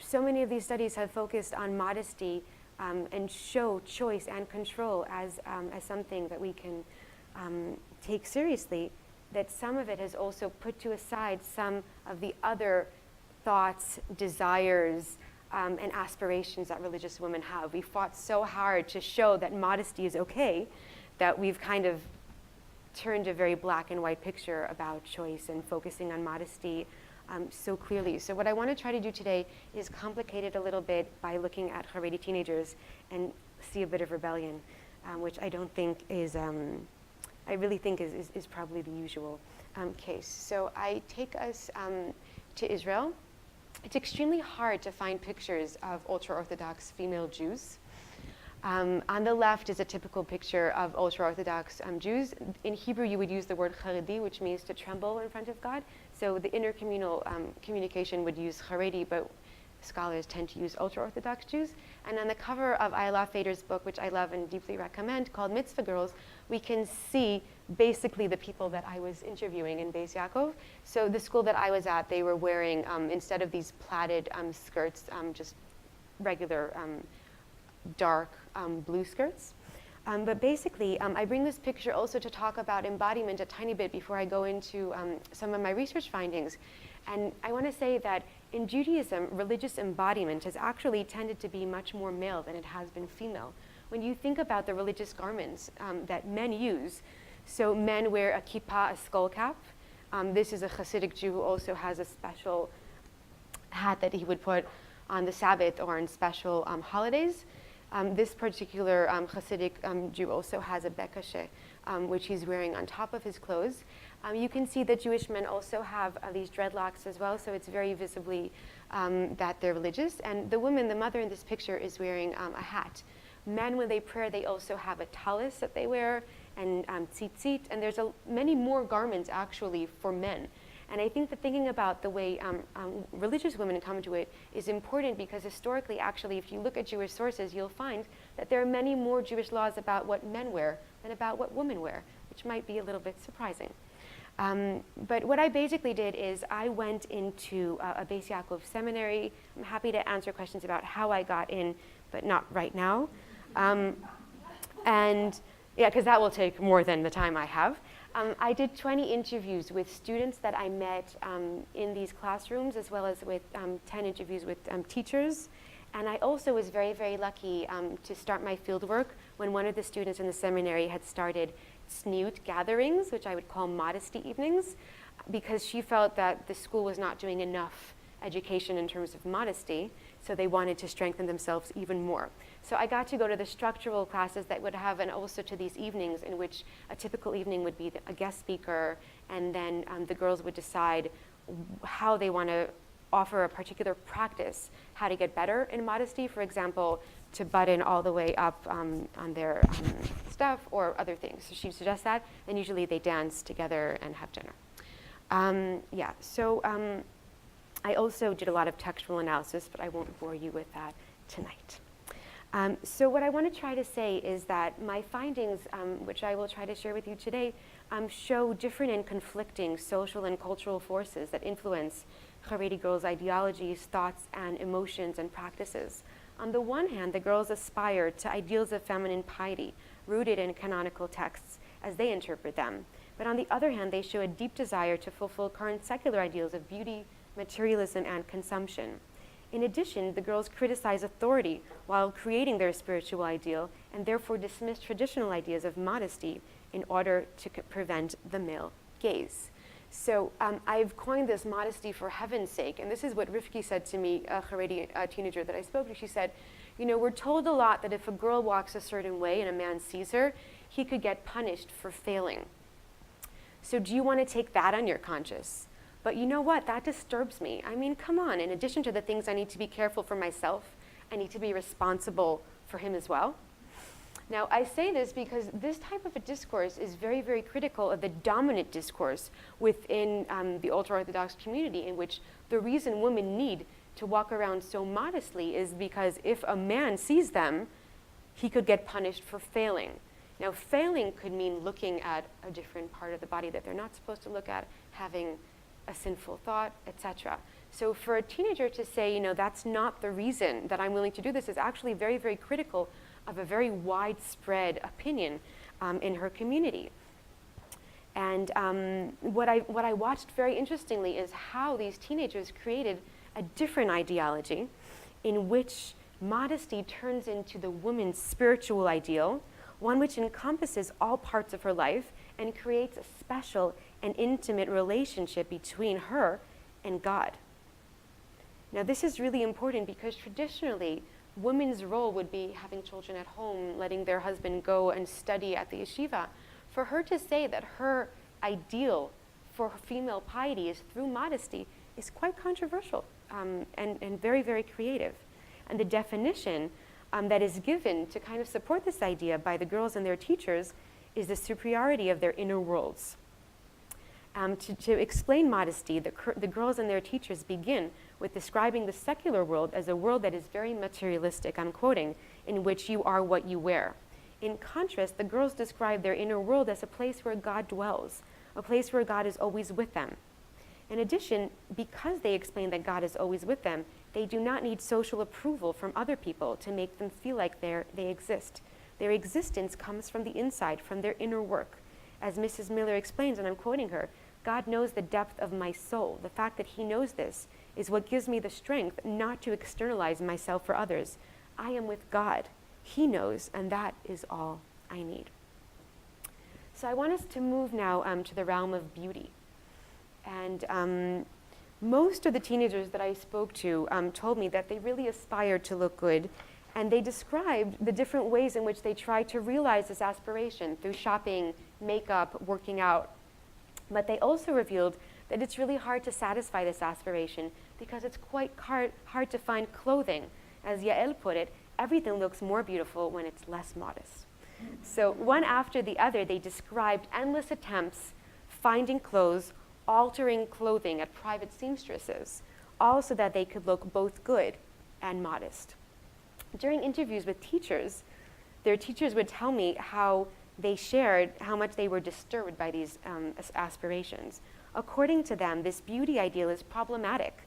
so many of these studies have focused on modesty and show choice and control as something that we can take seriously, that some of it has also put to aside some of the other thoughts, desires, and aspirations that religious women have. We fought so hard to show that modesty is okay that we've kind of turned a very black and white picture about choice and focusing on modesty so clearly. So what I want to try to do today is complicate it a little bit by looking at Haredi teenagers and see a bit of rebellion, which I don't think is, I really think is probably the usual case. So I take us to Israel. It's extremely hard to find pictures of ultra-Orthodox female Jews. On the left is a typical picture of ultra-Orthodox Jews. In Hebrew, you would use the word Haredi, which means to tremble in front of God. So the intercommunal communication would use Haredi, but scholars tend to use ultra-Orthodox Jews. And on the cover of Ayala Fader's book, which I love and deeply recommend, called Mitzvah Girls, we can see basically the people that I was interviewing in Beis Yaakov. So the school that I was at, they were wearing, instead of these plaited skirts, just regular dark blue skirts. But basically, I bring this picture also to talk about embodiment a tiny bit before I go into some of my research findings. And I want to say that in Judaism, religious embodiment has actually tended to be much more male than it has been female. When you think about the religious garments that men use, so men wear a kippah, a skull cap. This is a Hasidic Jew who also has a special hat that he would put on the Sabbath or on special holidays. This particular Hasidic Jew also has a bekashe, which he's wearing on top of his clothes. You can see that Jewish men also have these dreadlocks as well, so it's very visibly that they're religious. And the woman, the mother in this picture, is wearing a hat. Men, when they pray, they also have a talis that they wear, and tzitzit, and there's many more garments actually for men. And I think that thinking about the way religious women come to it is important, because historically, actually, if you look at Jewish sources, you'll find that there are many more Jewish laws about what men wear than about what women wear, which might be a little bit surprising. But what I basically did is I went into a Beis Yaakov seminary. I'm happy to answer questions about how I got in, but not right now. And yeah, because that will take more than the time I have. I did 20 interviews with students that I met in these classrooms, as well as with 10 interviews with teachers. And I also was very, very lucky to start my fieldwork when one of the students in the seminary had started snoot gatherings, which I would call modesty evenings, because she felt that the school was not doing enough education in terms of modesty, so they wanted to strengthen themselves even more. So I got to go to the structural classes that would have, and also to these evenings in which a typical evening would be a guest speaker, and then the girls would decide how they want to offer a particular practice, how to get better in modesty, for example, to button all the way up on their stuff or other things. So she suggests that, and usually they dance together and have dinner. I also did a lot of textual analysis, but I won't bore you with that tonight. So what I want to try to say is that my findings, which I will try to share with you today, show different and conflicting social and cultural forces that influence Haredi girls' ideologies, thoughts, and emotions and practices. On the one hand, the girls aspire to ideals of feminine piety, rooted in canonical texts as they interpret them. But on the other hand, they show a deep desire to fulfill current secular ideals of beauty, materialism, and consumption. In addition, the girls criticize authority while creating their spiritual ideal, and therefore dismiss traditional ideas of modesty in order to prevent the male gaze. So I've coined this modesty for heaven's sake, and this is what Rifki said to me, a Haredi teenager that I spoke to. She said, you know, we're told a lot that if a girl walks a certain way and a man sees her, he could get punished for failing. So do you want to take that on your conscience? But you know what? That disturbs me. I mean, come on. In addition to the things I need to be careful for myself, I need to be responsible for him as well. Now, I say this because this type of a discourse is very, very critical of the dominant discourse within the ultra-Orthodox community, in which the reason women need to walk around so modestly is because if a man sees them, he could get punished for failing. Now, failing could mean looking at a different part of the body that they're not supposed to look at, having a sinful thought, etc. So for a teenager to say, you know, that's not the reason that I'm willing to do this is actually very, very critical of a very widespread opinion in her community. And what I watched very interestingly is how these teenagers created a different ideology in which modesty turns into the woman's spiritual ideal, one which encompasses all parts of her life and creates a special and intimate relationship between her and God. Now, this is really important because traditionally, women's role would be having children at home, letting their husband go and study at the yeshiva. For her to say that her ideal for female piety is through modesty is quite controversial and very, very creative. And the definition that is given to kind of support this idea by the girls and their teachers is the superiority of their inner worlds. To explain modesty, the girls and their teachers begin with describing the secular world as a world that is very materialistic, I'm quoting, in which you are what you wear. In contrast, the girls describe their inner world as a place where God dwells, a place where God is always with them. In addition, because they explain that God is always with them, they do not need social approval from other people to make them feel like they exist. Their existence comes from the inside, from their inner work. As Mrs. Miller explains, and I'm quoting her, God knows the depth of my soul. The fact that he knows this is what gives me the strength not to externalize myself for others. I am with God. He knows, and that is all I need. So I want us to move now to the realm of beauty. And most of the teenagers that I spoke to told me that they really aspired to look good And they described the different ways in which they try to realize this aspiration through shopping, makeup, working out. But they also revealed that it's really hard to satisfy this aspiration because it's quite hard to find clothing. As Yael put it, everything looks more beautiful when it's less modest. So one after the other, they described endless attempts finding clothes, altering clothing at private seamstresses, all so that they could look both good and modest. During interviews with teachers, their teachers would tell me how they shared how much they were disturbed by these aspirations. According to them, this beauty ideal is problematic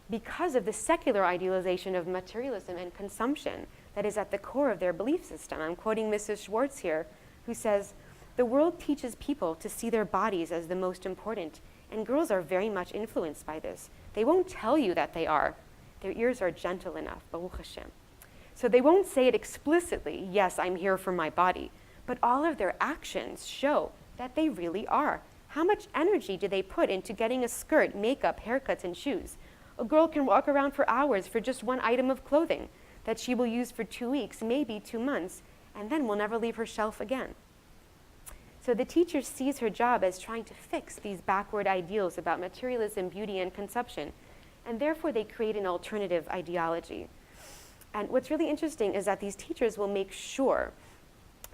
because of the secular idealization of materialism and consumption that is at the core of their belief system. I'm quoting Mrs. Schwartz here, who says, "The world teaches people to see their bodies as the most important, and girls are very much influenced by this. They won't tell you that they are. Their ears are gentle enough, Baruch Hashem." So they won't say it explicitly, yes, I'm here for my body, but all of their actions show that they really are. How much energy do they put into getting a skirt, makeup, haircuts, and shoes? A girl can walk around for hours for just one item of clothing that she will use for 2 weeks, maybe 2 months, and then will never leave her shelf again. So the teacher sees her job as trying to fix these backward ideals about materialism, beauty, and consumption, and therefore they create an alternative ideology. And what's really interesting is that these teachers will make sure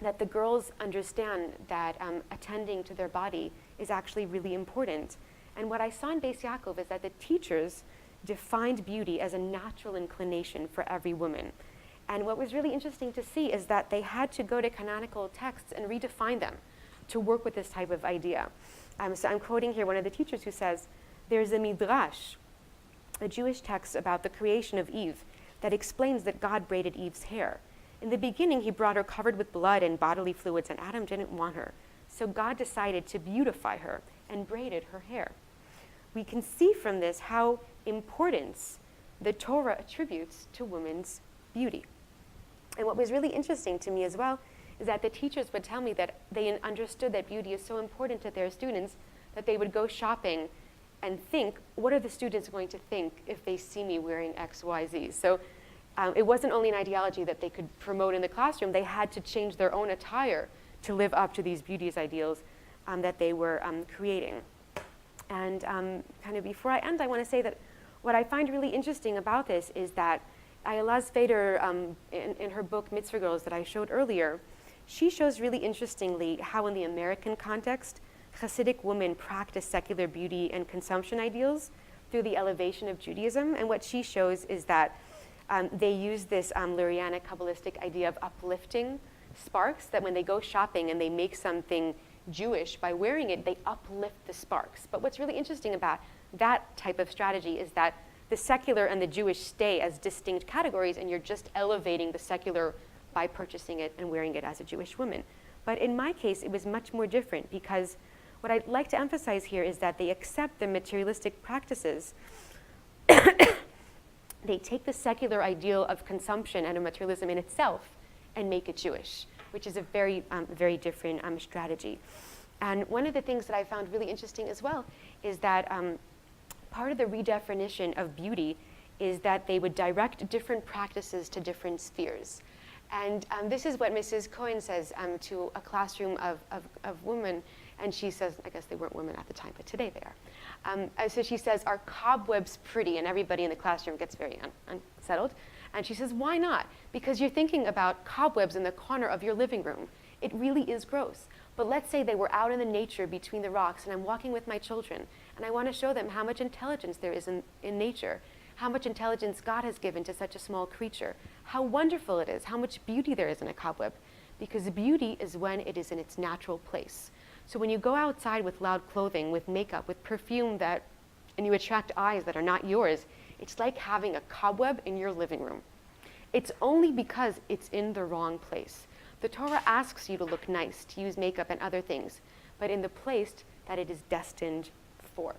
that the girls understand that attending to their body is actually really important. And what I saw in Beis Yaakov is that the teachers defined beauty as a natural inclination for every woman. And what was really interesting to see is that they had to go to canonical texts and redefine them to work with this type of idea. So I'm quoting here one of the teachers who says, "There's a midrash, a Jewish text about the creation of Eve, that explains that God braided Eve's hair. In the beginning, he brought her covered with blood and bodily fluids, and Adam didn't want her. So God decided to beautify her and braided her hair." We can see from this how importance the Torah attributes to women's beauty. And what was really interesting to me as well is that the teachers would tell me that they understood that beauty is so important to their students that they would go shopping and think, what are the students going to think if they see me wearing X, Y, Z? So it wasn't only an ideology that they could promote in the classroom, they had to change their own attire to live up to these beauty ideals that they were creating. And kind of before I end, I want to say that what I find really interesting about this is that Ayala Zvader, in her book Mitzvah Girls that I showed earlier, she shows really interestingly how in the American context, Hasidic women practice secular beauty and consumption ideals through the elevation of Judaism. And what she shows is that they use this Lurianic Kabbalistic idea of uplifting sparks, that when they go shopping and they make something Jewish, by wearing it, they uplift the sparks. But what's really interesting about that type of strategy is that the secular and the Jewish stay as distinct categories, and you're just elevating the secular by purchasing it and wearing it as a Jewish woman. But in my case, it was much more different, because what I'd like to emphasize here is that they accept the materialistic practices. They take the secular ideal of consumption and of materialism in itself and make it Jewish, which is a very, very different strategy. And one of the things that I found really interesting as well is that part of the redefinition of beauty is that they would direct different practices to different spheres. And this is what Mrs. Cohen says to a classroom of women, and she says, I guess they weren't women at the time, but today they are. So she says, "Are cobwebs pretty?" And everybody in the classroom gets very unsettled. And she says, "Why not? Because you're thinking about cobwebs in the corner of your living room. It really is gross. But let's say they were out in the nature between the rocks, and I'm walking with my children, and I want to show them how much intelligence there is in nature, how much intelligence God has given to such a small creature, how wonderful it is, how much beauty there is in a cobweb. Because beauty is when it is in its natural place. So when you go outside with loud clothing, with makeup, with perfume and you attract eyes that are not yours, it's like having a cobweb in your living room. It's only because it's in the wrong place. The Torah asks you to look nice, to use makeup and other things, but in the place that it is destined for.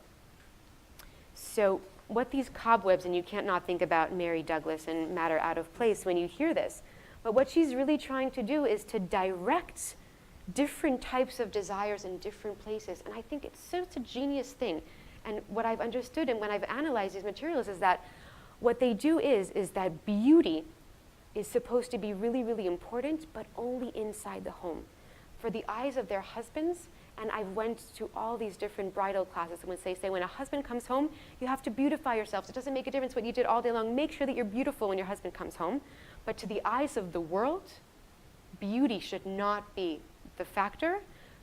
So what these cobwebs, and you can't not think about Mary Douglas and Matter Out of Place when you hear this, but what she's really trying to do is to direct different types of desires in different places. And I think it's such a genius thing. And what I've understood and when I've analyzed these materials is that what they do is that beauty is supposed to be really, really important, but only inside the home. For the eyes of their husbands, and I went to all these different bridal classes, and when they say, when a husband comes home, you have to beautify yourselves. It doesn't make a difference what you did all day long. Make sure that you're beautiful when your husband comes home. But to the eyes of the world, beauty should not be the factor.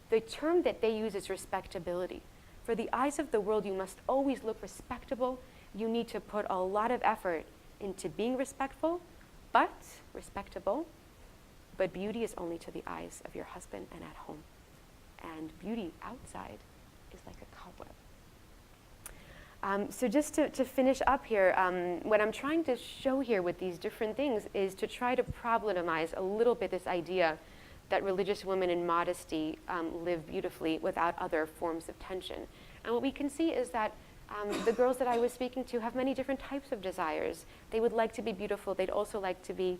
The term that they use is respectability. For the eyes of the world, you must always look respectable. You need to put a lot of effort into being respectful, but respectable. But beauty is only to the eyes of your husband and at home. And beauty outside is like a cobweb. So just to finish up here, what I'm trying to show here with these different things is to try to problematize a little bit this idea that religious women in modesty live beautifully without other forms of tension. And what we can see is that the girls that I was speaking to have many different types of desires. They would like to be beautiful. They'd also like to be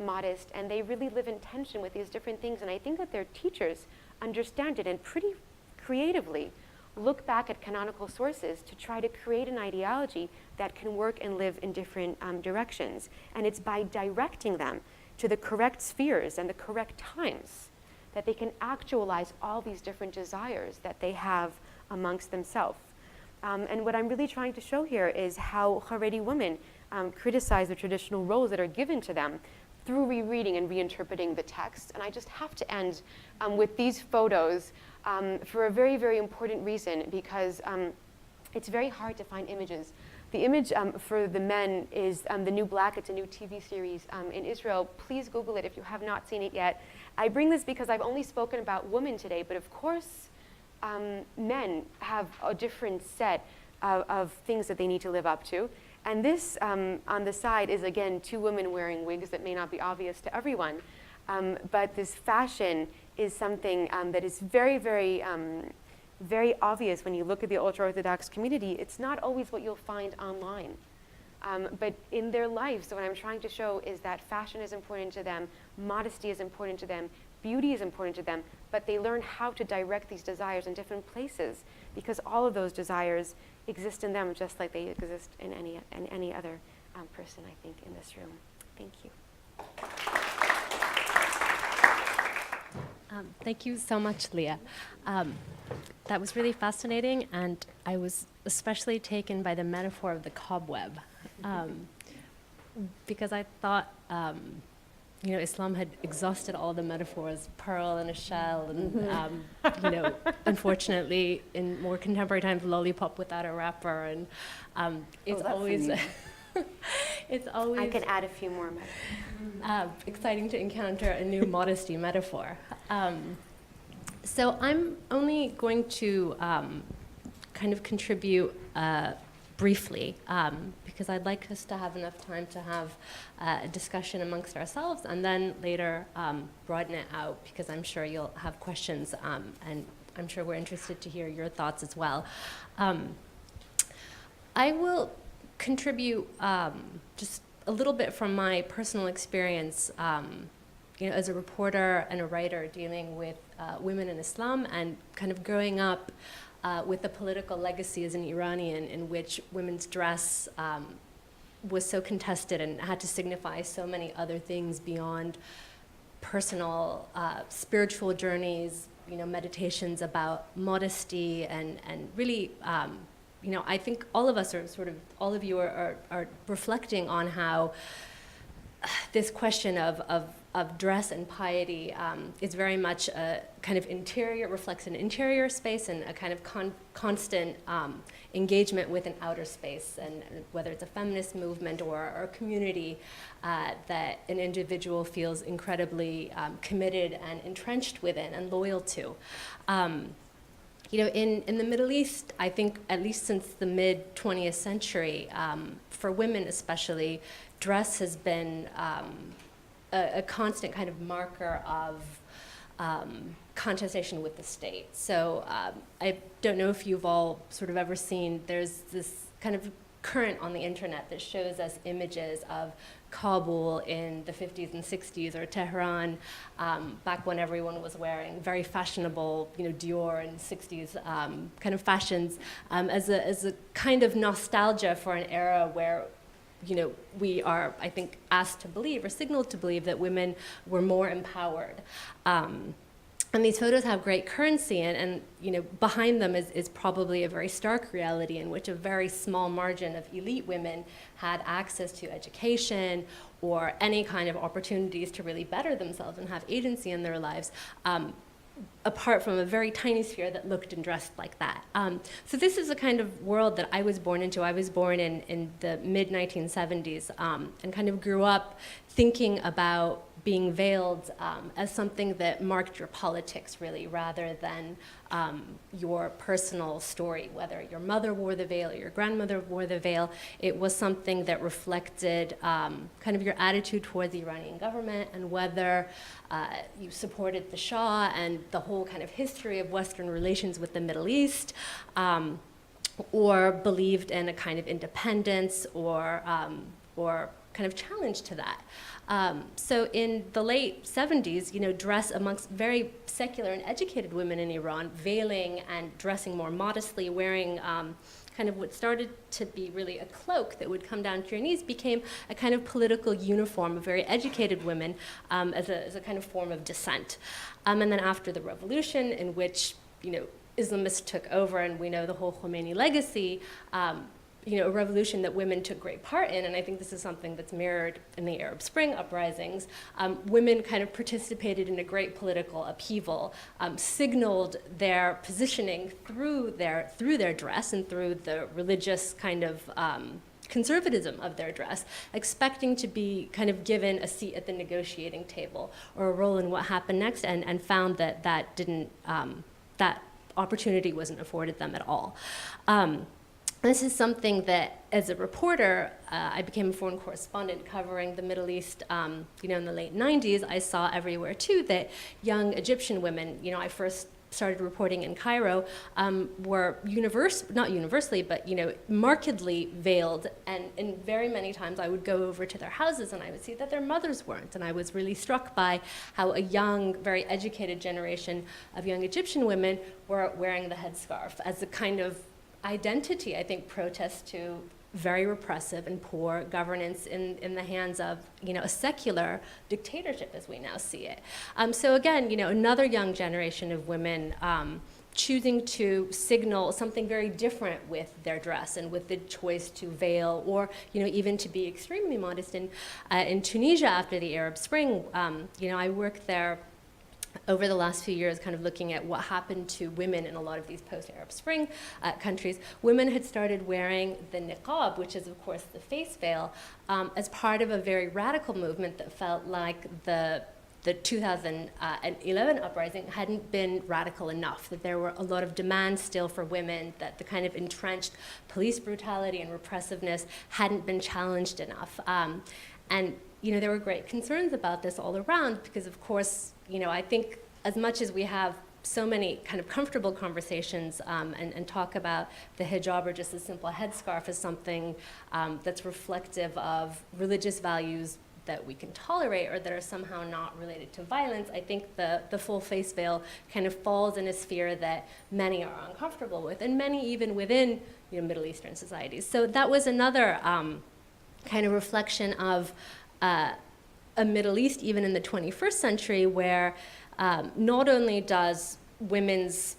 modest. And they really live in tension with these different things. And I think that their teachers understand it and pretty creatively look back at canonical sources to try to create an ideology that can work and live in different directions. And it's by directing them to the correct spheres and the correct times that they can actualize all these different desires that they have amongst themselves. And what I'm really trying to show here is how Haredi women criticize the traditional roles that are given to them through rereading and reinterpreting the text. And I just have to end with these photos for a very, very important reason, because it's very hard to find images. The image for the men is The New Black. It's a new TV series in Israel. Please Google it if you have not seen it yet. I bring this because I've only spoken about women today, but of course, men have a different set of things that they need to live up to. And this on the side is, again, two women wearing wigs that may not be obvious to everyone. But this fashion is something that is very, very, very obvious when you look at the ultra-Orthodox community. It's not always what you'll find online. But in their lives, so what I'm trying to show is that fashion is important to them, modesty is important to them, beauty is important to them, but they learn how to direct these desires in different places, because all of those desires exist in them just like they exist in any other person, I think, in this room. Thank you. Thank you so much, Leah. That was really fascinating, and I was especially taken by the metaphor of the cobweb, because I thought Islam had exhausted all the metaphors, pearl and a shell, and unfortunately, in more contemporary times, lollipop without a wrapper, and it's always it's always I can add a few more metaphors. Exciting to encounter a new modesty metaphor. So I'm only going to kind of contribute briefly, because I'd like us to have enough time to have a discussion amongst ourselves, and then later broaden it out, because I'm sure you'll have questions, and I'm sure we're interested to hear your thoughts as well. I will contribute just a little bit from my personal experience as a reporter and a writer dealing with women in Islam, and kind of growing up with the political legacy as an Iranian, in which women's dress was so contested and had to signify so many other things beyond personal spiritual journeys, meditations about modesty, and really, I think all of us are all of you are reflecting on how this question of dress and piety is very much a kind of reflects an interior space, and a kind of constant engagement with an outer space, and whether it's a feminist movement or a community that an individual feels incredibly committed and entrenched within and loyal to. In the Middle East, I think at least since the mid-20th century, for women especially, dress has been a constant kind of marker of contestation with the state. So I don't know if you've all sort of ever seen, there's this kind of current on the internet that shows us images of Kabul in the 50s and 60s, or Tehran back when everyone was wearing very fashionable, Dior and 60s kind of fashions, as a kind of nostalgia for an era where we are, I think, asked to believe or signaled to believe that women were more empowered. And these photos have great currency, and behind them is probably a very stark reality in which a very small margin of elite women had access to education or any kind of opportunities to really better themselves and have agency in their lives, apart from a very tiny sphere that looked and dressed like that. So this is the kind of world that I was born into. I was born in the mid-1970s and kind of grew up thinking about being veiled as something that marked your politics, really, rather than your personal story. Whether your mother wore the veil or your grandmother wore the veil, it was something that reflected kind of your attitude toward the Iranian government, and whether you supported the Shah and the whole kind of history of Western relations with the Middle East, or believed in a kind of independence or kind of challenge to that. So in the late 70s, dress amongst very secular and educated women in Iran, veiling and dressing more modestly, wearing kind of what started to be really a cloak that would come down to your knees, became a kind of political uniform of very educated women as a kind of form of dissent. And then after the revolution, in which Islamists took over, and we know the whole Khomeini legacy, a revolution that women took great part in, and I think this is something that's mirrored in the Arab Spring uprisings. Women kind of participated in a great political upheaval, signaled their positioning through their dress and through the religious kind of conservatism of their dress, expecting to be kind of given a seat at the negotiating table or a role in what happened next, and found that that opportunity wasn't afforded them at all. This is something that, as a reporter, I became a foreign correspondent covering the Middle East. In the late 90s, I saw everywhere too that young Egyptian women. I first started reporting in Cairo, were not universally, but markedly veiled, and very many times I would go over to their houses and I would see that their mothers weren't, and I was really struck by how a young, very educated generation of young Egyptian women were wearing the headscarf as a kind of identity, I think, protest to very repressive and poor governance in the hands of a secular dictatorship as we now see it. So again, another young generation of women choosing to signal something very different with their dress and with the choice to veil, or even to be extremely modest. In Tunisia after the Arab Spring, I worked there over the last few years, kind of looking at what happened to women in a lot of these post-Arab Spring countries. Women had started wearing the niqab, which is, of course, the face veil, as part of a very radical movement that felt like the 2011 uprising hadn't been radical enough, that there were a lot of demands still for women, that the kind of entrenched police brutality and repressiveness hadn't been challenged enough. And there were great concerns about this all around because, of course, I think as much as we have so many kind of comfortable conversations and talk about the hijab or just a simple headscarf as something that's reflective of religious values that we can tolerate or that are somehow not related to violence, I think the full face veil kind of falls in a sphere that many are uncomfortable with, and many even within Middle Eastern societies. So that was another kind of reflection of a Middle East, even in the 21st century, where not only does women's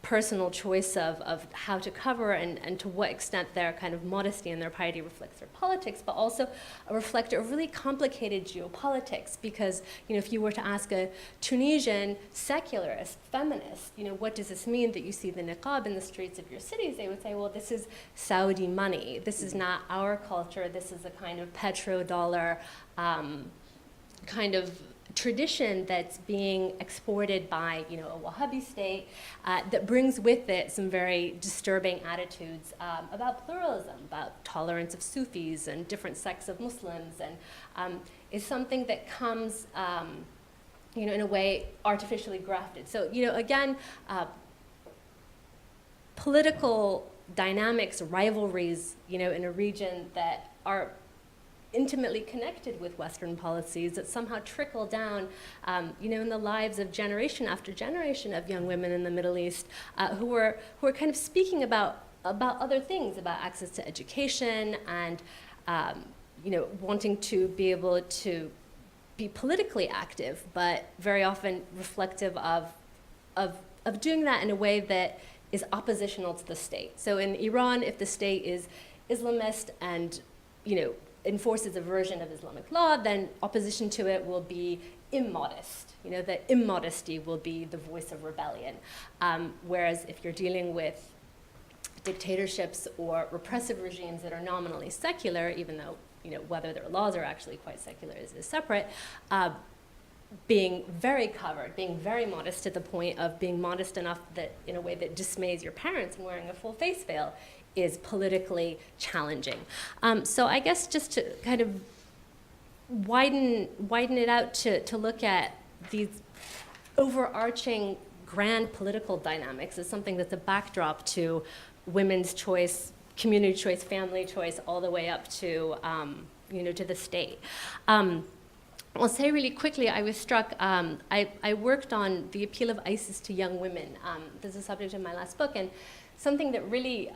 personal choice of how to cover and to what extent their kind of modesty and their piety reflects their politics, but also reflect a really complicated geopolitics. Because if you were to ask a Tunisian secularist feminist, what does this mean that you see the niqab in the streets of your cities? They would say, well, this is Saudi money. This is not our culture. This is a kind of petrodollar kind of tradition that's being exported by a Wahhabi state that brings with it some very disturbing attitudes about pluralism, about tolerance of Sufis and different sects of Muslims, and is something that comes in a way artificially grafted. So again, political dynamics, rivalries in a region that are intimately connected with Western policies that somehow trickle down, in the lives of generation after generation of young women in the Middle East who are kind of speaking about other things, about access to education and wanting to be able to be politically active, but very often reflective of doing that in a way that is oppositional to the state. So in Iran, if the state is Islamist and enforces a version of Islamic law, then opposition to it will be immodest. That immodesty will be the voice of rebellion. Whereas if you're dealing with dictatorships or repressive regimes that are nominally secular, even though whether their laws are actually quite secular is separate, being very covered, being very modest to the point of being modest enough that in a way that dismays your parents and wearing a full face veil is politically challenging. So I guess just to kind of widen it out to look at these overarching grand political dynamics as something that's a backdrop to women's choice, community choice, family choice, all the way up to, to the state. I'll say really quickly, I was struck, I worked on the appeal of ISIS to young women. This is the subject of my last book, and something that really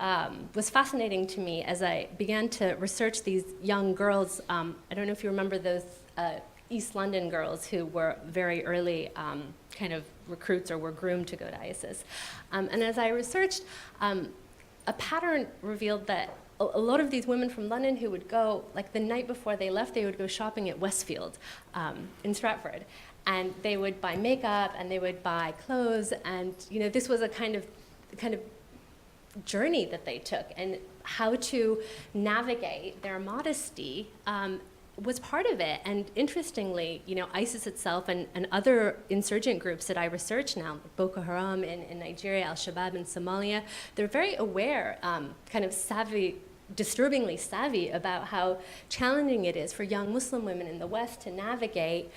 was fascinating to me as I began to research these young girls. I don't know if you remember those East London girls who were very early kind of recruits or were groomed to go to ISIS. And as I researched, a pattern revealed that a lot of these women from London who would go, like the night before they left, they would go shopping at Westfield in Stratford. And they would buy makeup and they would buy clothes. And this was a kind of journey that they took. And how to navigate their modesty was part of it. And interestingly, ISIS itself and other insurgent groups that I research now, Boko Haram in Nigeria, Al-Shabaab in Somalia, they're very aware, kind of disturbingly savvy about how challenging it is for young Muslim women in the West to navigate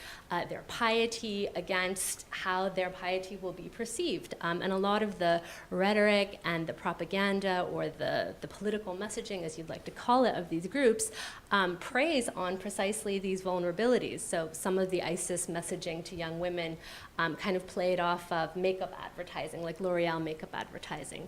their piety against how their piety will be perceived. And a lot of the rhetoric and the propaganda or the political messaging, as you'd like to call it, of these groups preys on precisely these vulnerabilities. So some of the ISIS messaging to young women kind of played off of makeup advertising, like L'Oreal makeup advertising.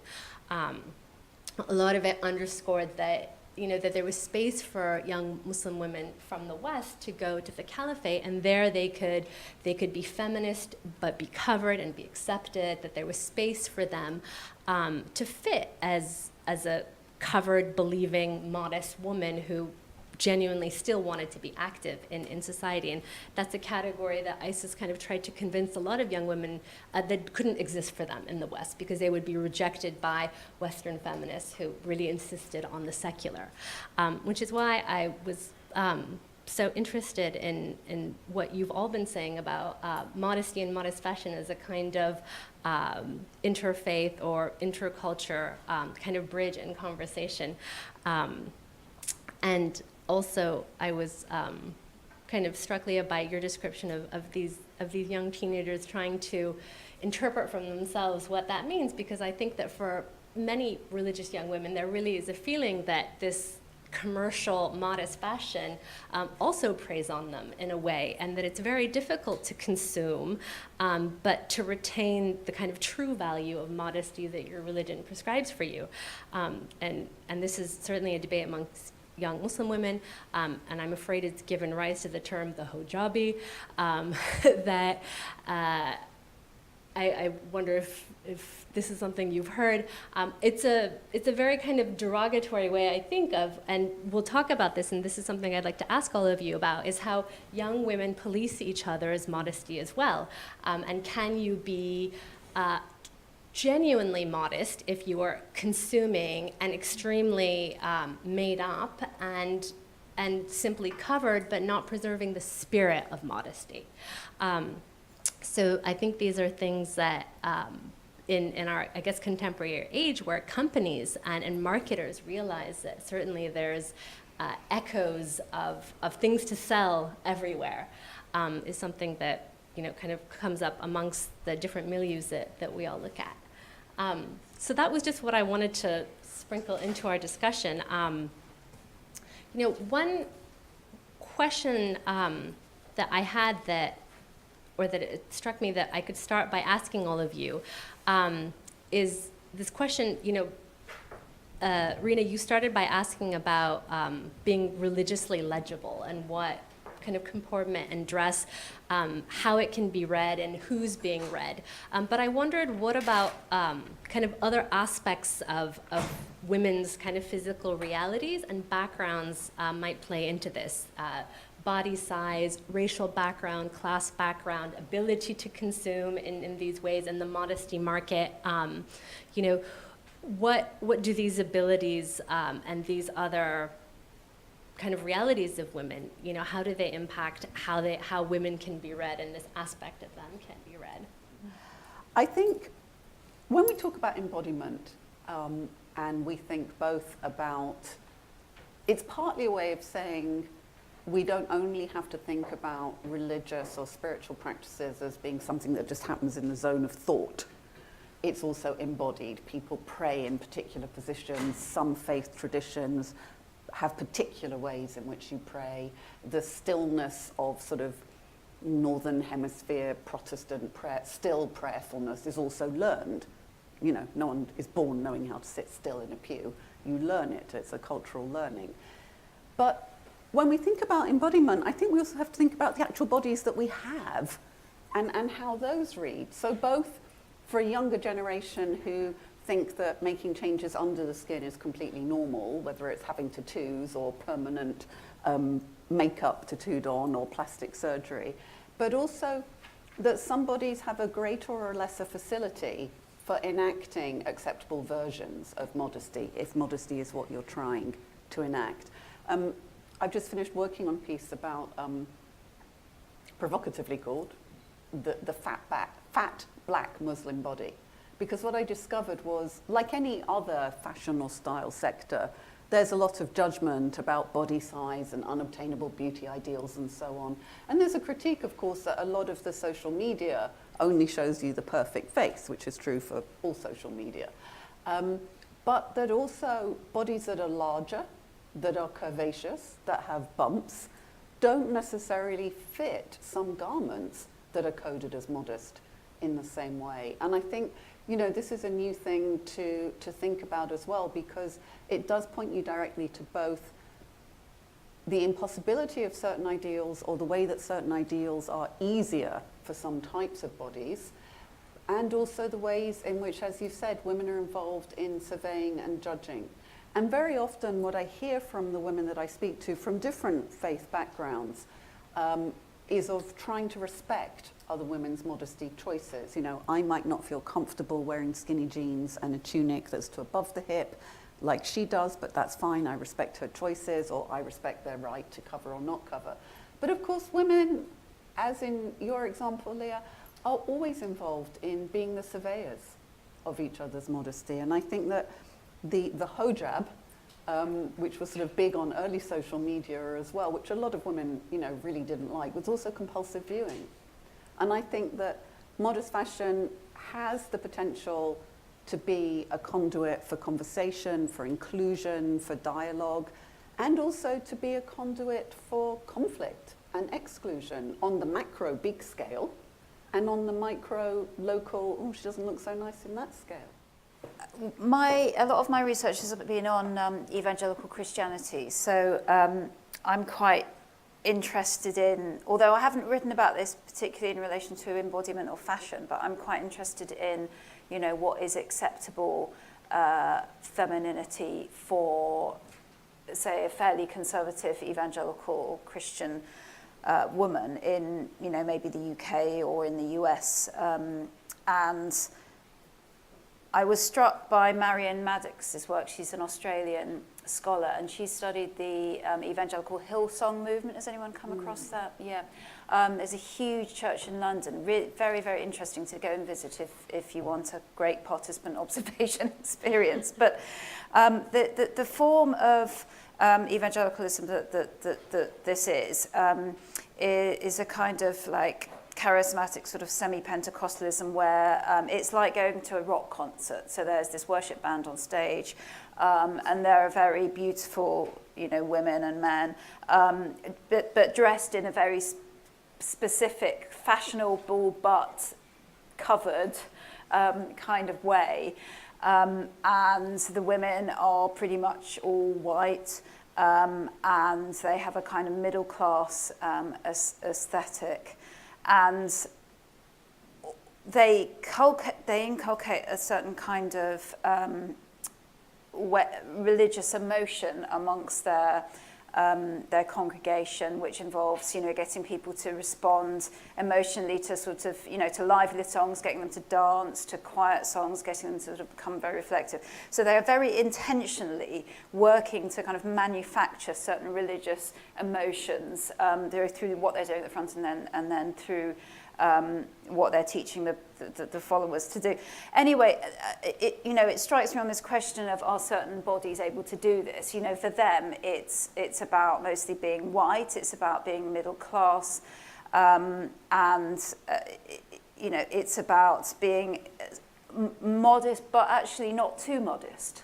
A lot of it underscored that, that there was space for young Muslim women from the West to go to the caliphate, and there they could be feminist but be covered and be accepted, that there was space for them to fit as a covered, believing, modest woman who genuinely still wanted to be active in society. And that's a category that ISIS kind of tried to convince a lot of young women that couldn't exist for them in the West because they would be rejected by Western feminists who really insisted on the secular, which is why I was so interested in what you've all been saying about modesty and modest fashion as a kind of interfaith or interculture kind of bridge in conversation. And also, I was kind of struck, Leah, by your description of these young teenagers trying to interpret from themselves what that means, because I think that for many religious young women, there really is a feeling that this commercial, modest fashion also preys on them in a way, and that it's very difficult to consume, but to retain the kind of true value of modesty that your religion prescribes for you. And this is certainly a debate amongst young Muslim women, and I'm afraid it's given rise to the term the hijabi, that I wonder if this is something you've heard. It's a very kind of derogatory way, I think, of, and we'll talk about this, and this is something I'd like to ask all of you about, is how young women police each other's modesty as well. And can you be genuinely modest if you are consuming and extremely made up and simply covered, but not preserving the spirit of modesty? So I think these are things that in our, I guess, contemporary age, where companies and marketers realize that certainly there's echoes of things to sell everywhere, is something that kind of comes up amongst the different milieus that we all look at. So that was just what I wanted to sprinkle into our discussion. One question that I had that it struck me that I could start by asking all of you is this question, Reina, you started by asking about being religiously legible and what kind of comportment and dress, how it can be read and who's being read. But I wondered, what about kind of other aspects of women's kind of physical realities and backgrounds might play into this? Body size, racial background, class background, ability to consume in these ways, and the modesty market. You know, what do these abilities and these other kind of realities of women, you know, how do they impact how women can be read and this aspect of them can be read? I think when we talk about embodiment, and we think both about, it's partly a way of saying we don't only have to think about religious or spiritual practices as being something that just happens in the zone of thought. It's also embodied. People pray in particular positions. Some faith traditions have particular ways in which you pray. The stillness of sort of Northern Hemisphere Protestant prayer, still prayerfulness, is also learned. You know, no one is born knowing how to sit still in a pew. You learn it. It's a cultural learning. But when we think about embodiment, I think we also have to think about the actual bodies that we have and how those read. So both for a younger generation who think that making changes under the skin is completely normal, whether it's having tattoos or permanent makeup tattooed on or plastic surgery, but also that some bodies have a greater or lesser facility for enacting acceptable versions of modesty, if modesty is what you're trying to enact. I've just finished working on a piece about, provocatively called, the fat black Muslim body. Because what I discovered was, like any other fashion or style sector, there's a lot of judgment about body size and unobtainable beauty ideals and so on. And there's a critique, of course, that a lot of the social media only shows you the perfect face, which is true for all social media. But that also bodies that are larger, that are curvaceous, that have bumps, don't necessarily fit some garments that are coded as modest in the same way. And I think, you know, this is a new thing to think about as well, because it does point you directly to both the impossibility of certain ideals or the way that certain ideals are easier for some types of bodies, and also the ways in which, as you've said, women are involved in surveying and judging. And very often what I hear from the women that I speak to from different faith backgrounds is of trying to respect other women's modesty choices. You know, I might not feel comfortable wearing skinny jeans and a tunic that's to above the hip like she does, but that's fine. I respect her choices, or I respect their right to cover or not cover. But of course, women, as in your example, Leah, are always involved in being the surveyors of each other's modesty. And I think that the hijab, which was sort of big on early social media as well, which a lot of women, you know, really didn't like, was also compulsive viewing. And I think that modest fashion has the potential to be a conduit for conversation, for inclusion, for dialogue, and also to be a conduit for conflict and exclusion on the macro big scale, and on the micro local, oh, she doesn't look so nice in that scale. A lot of my research has been on evangelical Christianity, so I'm quite interested in, although I haven't written about this particularly in relation to embodiment or fashion, but I'm quite interested in, you know, what is acceptable femininity for, say, a fairly conservative evangelical Christian woman in, you know, maybe the UK or in the US, and I was struck by Marion Maddox's work. She's an Australian scholar, and she studied the evangelical Hillsong movement. Has anyone come across that? Yeah. There's a huge church in London. Very, very interesting to go and visit if you want a great participant observation experience. But the form of evangelicalism that this is a kind of like charismatic sort of semi-Pentecostalism where it's like going to a rock concert. So there's this worship band on stage, and there are very beautiful, you know, women and men, but dressed in a very specific, fashionable but covered kind of way. and the women are pretty much all white, and they have a kind of middle class aesthetic, and they inculcate a certain kind of religious emotion amongst their congregation, which involves, getting people to respond emotionally to sort of, to lively songs, getting them to dance, to quiet songs, getting them to sort of become very reflective. So they are very intentionally working to kind of manufacture certain religious emotions through what they're doing at the front, and then through what they're teaching the followers to do. Anyway, it strikes me on this question of, are certain bodies able to do this? For them, it's about mostly being white, it's about being middle class, and it's about being modest, but actually not too modest.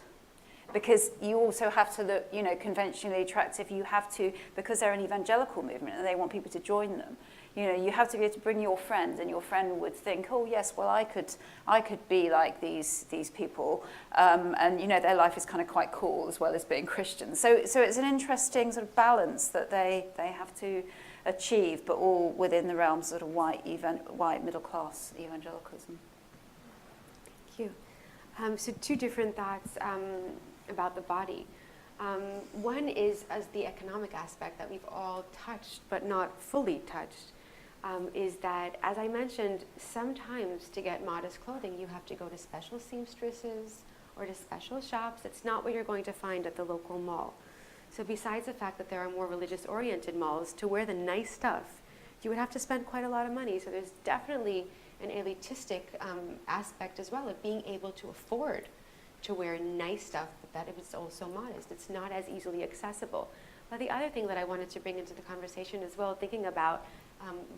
Because you also have to look, conventionally attractive. You have to, because they're an evangelical movement and they want people to join them. You have to be able to bring your friend, and your friend would think, oh yes, well I could be like these people, and their life is kind of quite cool as well as being Christian. So it's an interesting sort of balance that they have to achieve, but all within the realms of sort of white middle class evangelicalism. Thank you. So two different thoughts about the body. One is as the economic aspect that we've all touched but not fully touched, is that, as I mentioned, sometimes to get modest clothing you have to go to special seamstresses or to special shops. It's not what you're going to find at the local mall. So besides the fact that there are more religious-oriented malls, to wear the nice stuff, you would have to spend quite a lot of money. So there's definitely an elitistic aspect as well of being able to afford to wear nice stuff, but that it was also modest. It's not as easily accessible. But the other thing that I wanted to bring into the conversation as well, thinking about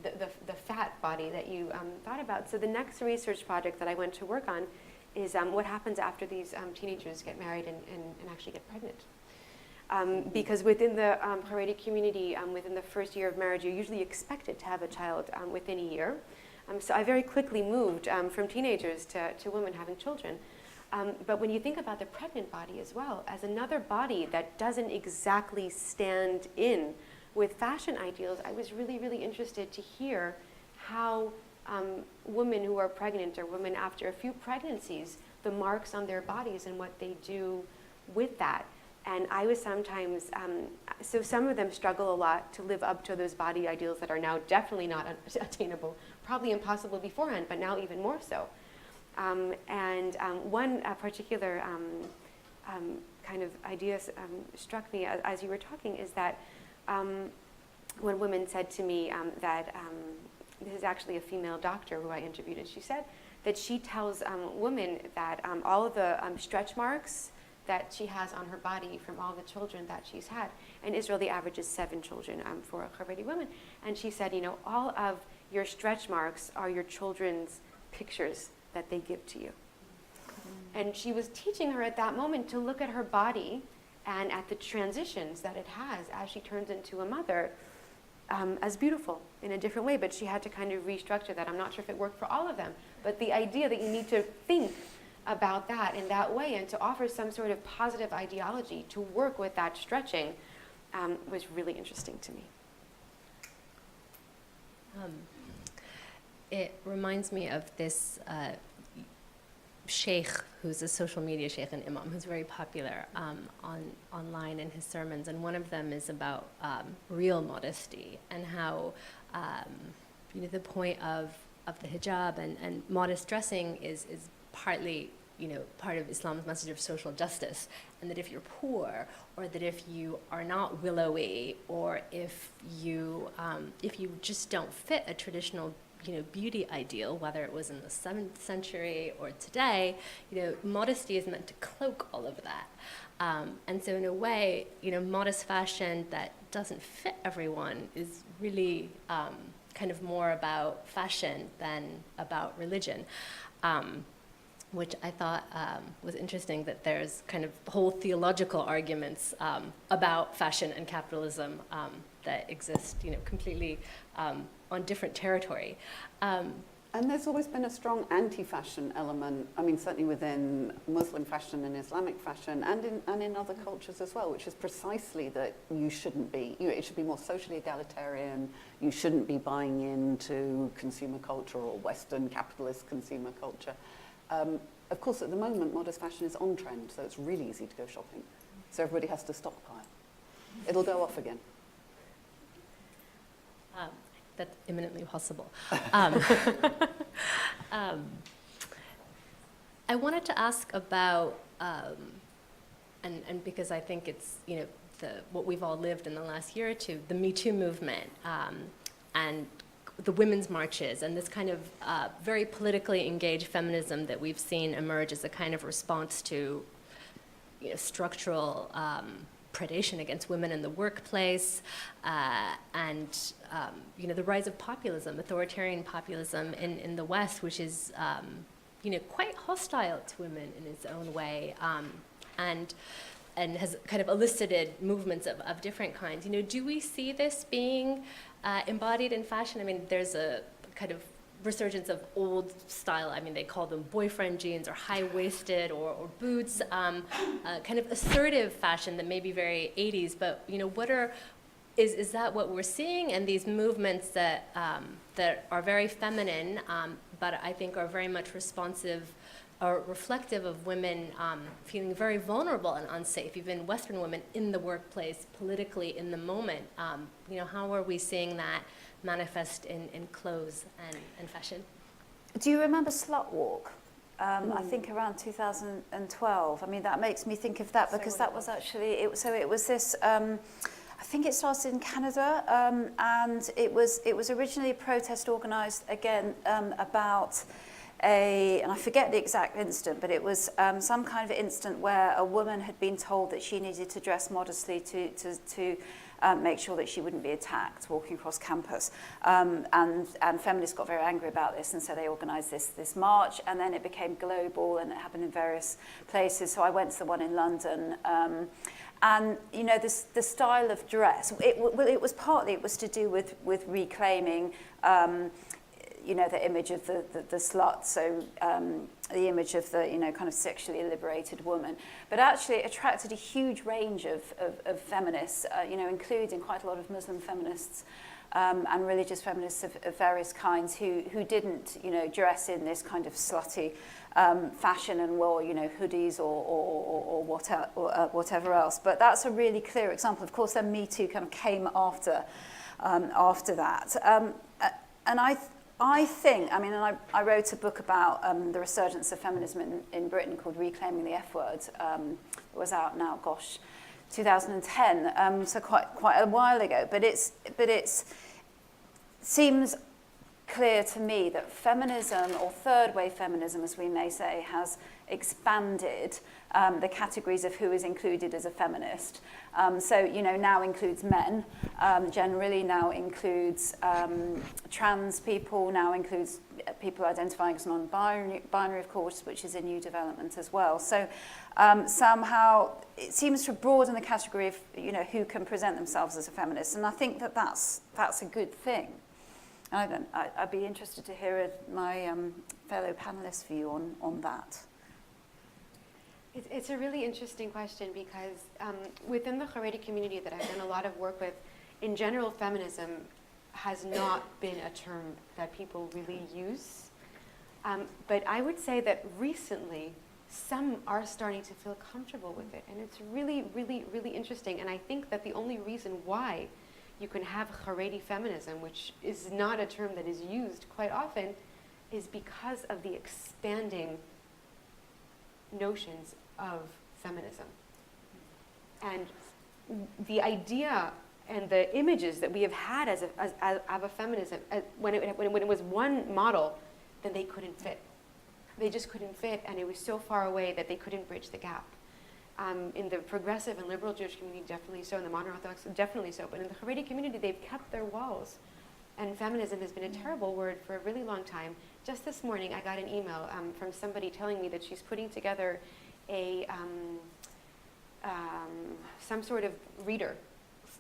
the fat body that you thought about. So the next research project that I went to work on is what happens after these teenagers get married and actually get pregnant. Because within the Haredi community, within the first year of marriage, you're usually expected to have a child within a year. So I very quickly moved from teenagers to women having children. But when you think about the pregnant body as well, as another body that doesn't exactly stand in with fashion ideals, I was really, really interested to hear how women who are pregnant or women after a few pregnancies, the marks on their bodies and what they do with that. And I was sometimes, so some of them struggle a lot to live up to those body ideals that are now definitely not attainable, probably impossible beforehand, but now even more so. One particular kind of idea struck me as you were talking, is that when women said to me that, this is actually a female doctor who I interviewed, and she said that she tells women that all of the stretch marks that she has on her body from all the children that she's had, in Israel the average is 7 children for Haredi women, and she said, all of your stretch marks are your children's pictures that they give to you. And she was teaching her at that moment to look at her body and at the transitions that it has as she turns into a mother as beautiful in a different way. But she had to kind of restructure that. I'm not sure if it worked for all of them, but the idea that you need to think about that in that way and to offer some sort of positive ideology to work with that stretching was really interesting to me. It reminds me of this sheikh who's a social media sheikh and imam who's very popular online in his sermons, and one of them is about real modesty and how the point of the hijab and modest dressing is partly part of Islam's message of social justice, and that if you're poor, or that if you are not willowy, or if you just don't fit a traditional beauty ideal, whether it was in the 7th century or today, modesty is meant to cloak all of that. And so in a way, modest fashion that doesn't fit everyone is really kind of more about fashion than about religion. Which I thought was interesting, that there's kind of whole theological arguments about fashion and capitalism that exist, completely on different territory. And there's always been a strong anti-fashion element, I mean, certainly within Muslim fashion and Islamic fashion, and in other cultures as well, which is precisely that you shouldn't be, it should be more socially egalitarian, you shouldn't be buying into consumer culture or Western capitalist consumer culture. Of course, at the moment, modest fashion is on trend, so it's really easy to go shopping. So everybody has to stockpile. It'll go off again. That's imminently possible. I wanted to ask about, and because I think it's, what we've all lived in the last year or two, the Me Too movement, and the women's marches, and this kind of very politically engaged feminism that we've seen emerge as a kind of response to structural predation against women in the workplace, and the rise of populism, authoritarian populism in the West, which is quite hostile to women in its own way, and has kind of elicited movements of different kinds. Do we see this being embodied in fashion? I mean, there's a kind of resurgence of old style. I mean, they call them boyfriend jeans or high-waisted or boots, kind of assertive fashion that may be very 80s, but is that what we're seeing? And these movements that are very feminine, but I think are very much responsive or reflective of women feeling very vulnerable and unsafe, even Western women in the workplace, politically in the moment. How are we seeing that manifest in clothes and fashion? Do you remember Slut Walk? I think around 2012. I mean, that makes me think of that because that was actually, it was this, I think it started in Canada, and it was originally a protest organised again about and I forget the exact incident, but it was some kind of incident where a woman had been told that she needed to dress modestly to make sure that she wouldn't be attacked walking across campus. And feminists got very angry about this, and so they organised this march, and then it became global, and it happened in various places. So I went to the one in London. And the style of dress, it was to do with reclaiming the image of the slut, so the image of the kind of sexually liberated woman, but actually it attracted a huge range of feminists, including quite a lot of Muslim feminists and religious feminists of various kinds who didn't dress in this kind of slutty fashion and wore hoodies or whatever else. But that's a really clear example. Of course, then Me Too kind of came after that, and I think, I wrote a book about the resurgence of feminism in Britain called Reclaiming the F Word. It was out now, 2010, so quite a while ago. But it seems clear to me that feminism, or third wave feminism, as we may say, has expanded the categories of who is included as a feminist. So now includes men, generally now includes trans people, now includes people identifying as non-binary, of course, which is a new development as well. So somehow it seems to broaden the category of who can present themselves as a feminist, and I think that's a good thing. I'd be interested to hear my fellow panelists' view on that. It's a really interesting question because within the Haredi community that I've done a lot of work with, in general, feminism has not been a term that people really use. But I would say that recently, some are starting to feel comfortable with it. And it's really, really, really interesting. And I think that the only reason why you can have Haredi feminism, which is not a term that is used quite often, is because of the expanding notions of feminism. And the idea and the images that we have had of a feminism, when it was one model, then they couldn't fit. They just couldn't fit, and it was so far away that they couldn't bridge the gap. In the progressive and liberal Jewish community, definitely so. In the modern Orthodox, definitely so. But in the Haredi community, they've kept their walls. And feminism has been a terrible word for a really long time. Just this morning, I got an email from somebody telling me that she's putting together some sort of reader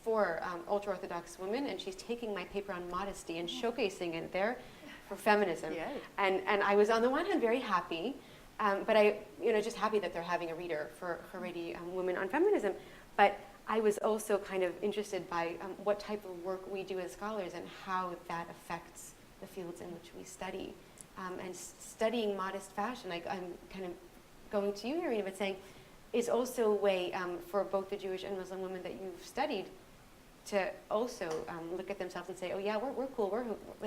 for ultra-Orthodox women, and she's taking my paper on modesty and showcasing it there. for feminism. Yay. And I was on the one hand very happy, but I, just happy that they're having a reader for Haredi women on feminism. But I was also kind of interested by what type of work we do as scholars and how that affects the fields in which we study. And studying modest fashion, I'm kind of going to you, Reina, but saying, is also a way for both the Jewish and Muslim women that you've studied to also look at themselves and say, oh yeah, we're cool,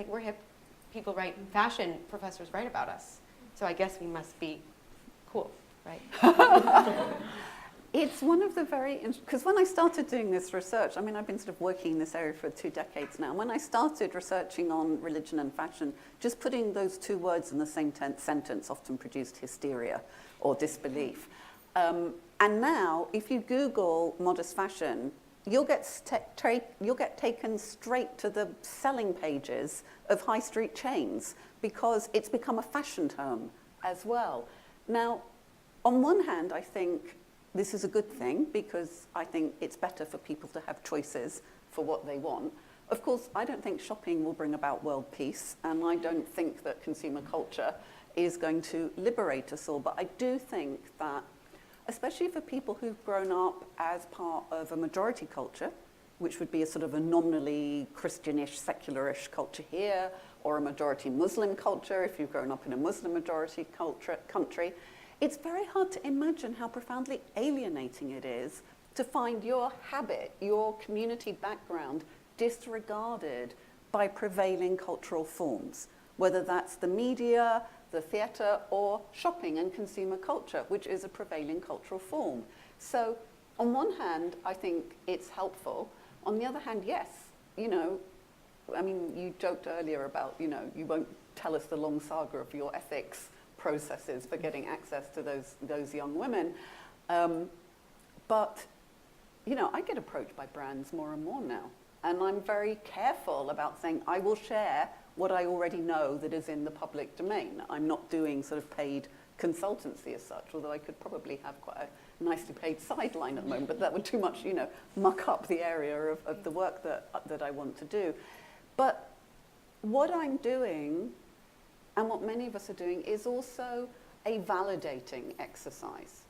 we're hip. People write, fashion professors write about us. So I guess we must be cool, right? It's one of the because when I started doing this research, I've been sort of working in this area for 2 decades now. When I started researching on religion and fashion, just putting those 2 words in the same sentence often produced hysteria or disbelief. And now, if you Google modest fashion, you'll get taken straight to the selling pages of high street chains because it's become a fashion term as well. Now, on one hand, I think this is a good thing because I think it's better for people to have choices for what they want. Of course, I don't think shopping will bring about world peace, and I don't think that consumer culture is going to liberate us all, but I do think that especially for people who've grown up as part of a majority culture, which would be a sort of a nominally Christianish, secularish culture here, or a majority Muslim culture if you've grown up in a Muslim majority country, it's very hard to imagine how profoundly alienating it is to find your habit, your community background disregarded by prevailing cultural forms, whether that's the media, the theatre, or shopping and consumer culture, which is a prevailing cultural form. So on one hand, I think it's helpful. On the other hand, yes, you joked earlier about, you won't tell us the long saga of your ethics processes for getting access to those young women. But, I get approached by brands more and more now. And I'm very careful about saying, I will share what I already know that is in the public domain. I'm not doing sort of paid consultancy as such, although I could probably have quite a nicely paid sideline at the moment, but that would too much, muck up the area of the work that I want to do. But what I'm doing, and what many of us are doing, is also a validating exercise,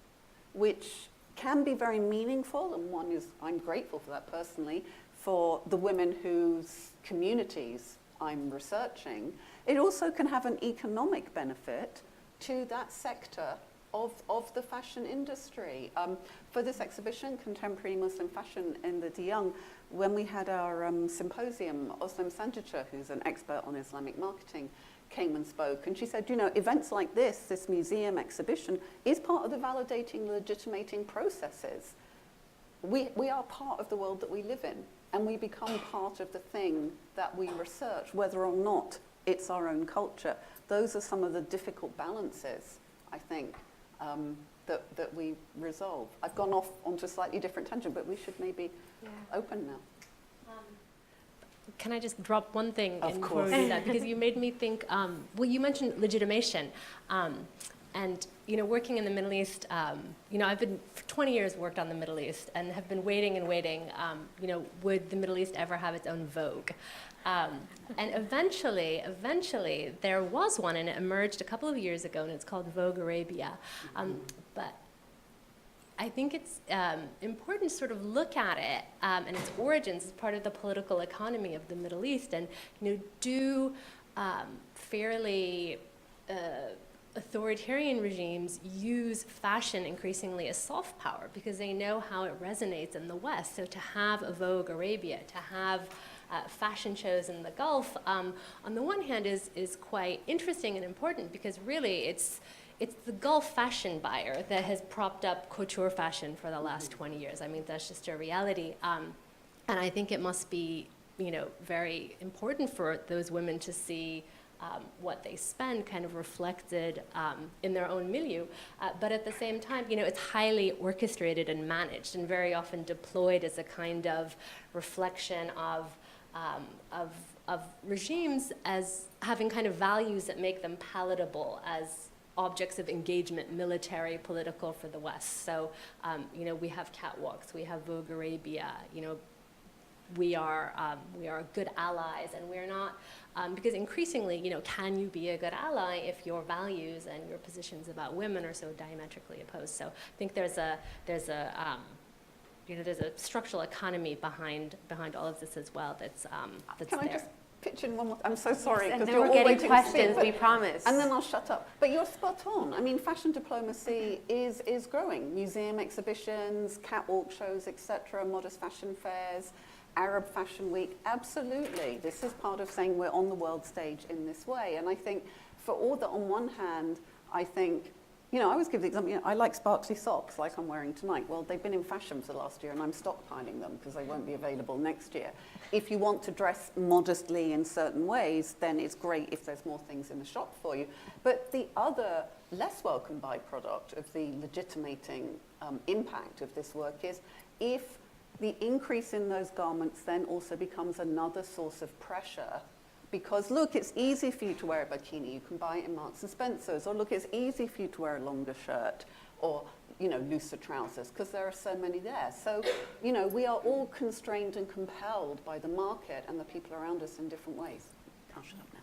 which can be very meaningful, and I'm grateful for that personally, for the women whose communities I'm researching. It also can have an economic benefit to that sector of the fashion industry. For this exhibition, Contemporary Muslim Fashion in the De Young, when we had our symposium, Özlem Sancaça, who's an expert on Islamic marketing, came and spoke, and she said, events like this museum exhibition, is part of the validating, legitimating processes. We are part of the world that we live in, and we become part of the thing that we research, whether or not it's our own culture. Those are some of the difficult balances, I think, that we resolve. I've gone off onto a slightly different tangent, but we should maybe open now. Can I just drop one thing Of in course. before we do that? Because you made me think, you mentioned legitimation. And working in the Middle East, I've been for 20 years worked on the Middle East and have been waiting, would the Middle East ever have its own Vogue? And eventually, there was one, and it emerged a couple of years ago, and it's called Vogue Arabia. But I think it's important to sort of look at it and its origins as part of the political economy of the Middle East, and do fairly authoritarian regimes use fashion increasingly as soft power because they know how it resonates in the West. So to have a Vogue Arabia, to have fashion shows in the Gulf, on the one hand is quite interesting and important because really it's the Gulf fashion buyer that has propped up couture fashion for the last 20 years. That's just a reality. And I think it must be, very important for those women to see what they spend kind of reflected in their own milieu. But at the same time, it's highly orchestrated and managed and very often deployed as a kind of reflection of regimes as having kind of values that make them palatable as objects of engagement, military, political for the West. So, we have catwalks, we have Vogue Arabia, we are good allies, and we're not, because increasingly, can you be a good ally if your values and your positions about women are so diametrically opposed? So I think there's a structural economy behind all of this as well. That's Can there. I just pitch in one more? I'm so sorry, And because then you're we're all getting waiting to speak, questions, we promise. and then I'll shut up. But you're spot on. I mean, fashion diplomacy is growing. Museum exhibitions, catwalk shows, etc., modest fashion fairs, Arab Fashion Week, absolutely. This is part of saying we're on the world stage in this way. And I think for all that, on one hand, I think, I always give the example, I like sparkly socks like I'm wearing tonight. Well, they've been in fashion for the last year and I'm stockpiling them because they won't be available next year. If you want to dress modestly in certain ways, then it's great if there's more things in the shop for you. But the other less welcome byproduct of the legitimating impact of this work is if the increase in those garments then also becomes another source of pressure. Because look, it's easy for you to wear a bikini. You can buy it in Marks and Spencer's. Or look, it's easy for you to wear a longer shirt or, looser trousers because there are so many there. So, we are all constrained and compelled by the market and the people around us in different ways. I'll shut up now.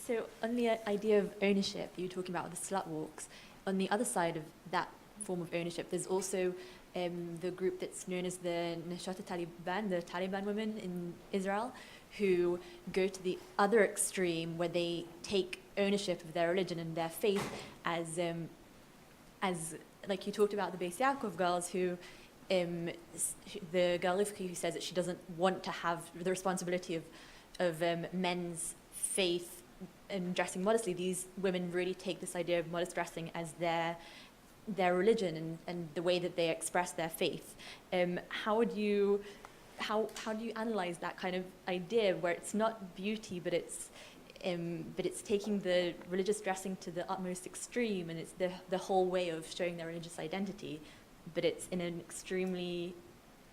So on the idea of ownership, you were talking about the slut walks. On the other side of that form of ownership, there's also the group that's known as the Nashata Taliban, the Taliban women in Israel, who go to the other extreme where they take ownership of their religion and their faith as like you talked about the Beis Yaakov girls who, the girl Rivki who says that she doesn't want to have the responsibility of men's faith and dressing modestly. These women really take this idea of modest dressing as their religion and the way that they express their faith. How do you analyze that kind of idea where it's not beauty, but it's taking the religious dressing to the utmost extreme, and it's the whole way of showing their religious identity, but it's in an extremely,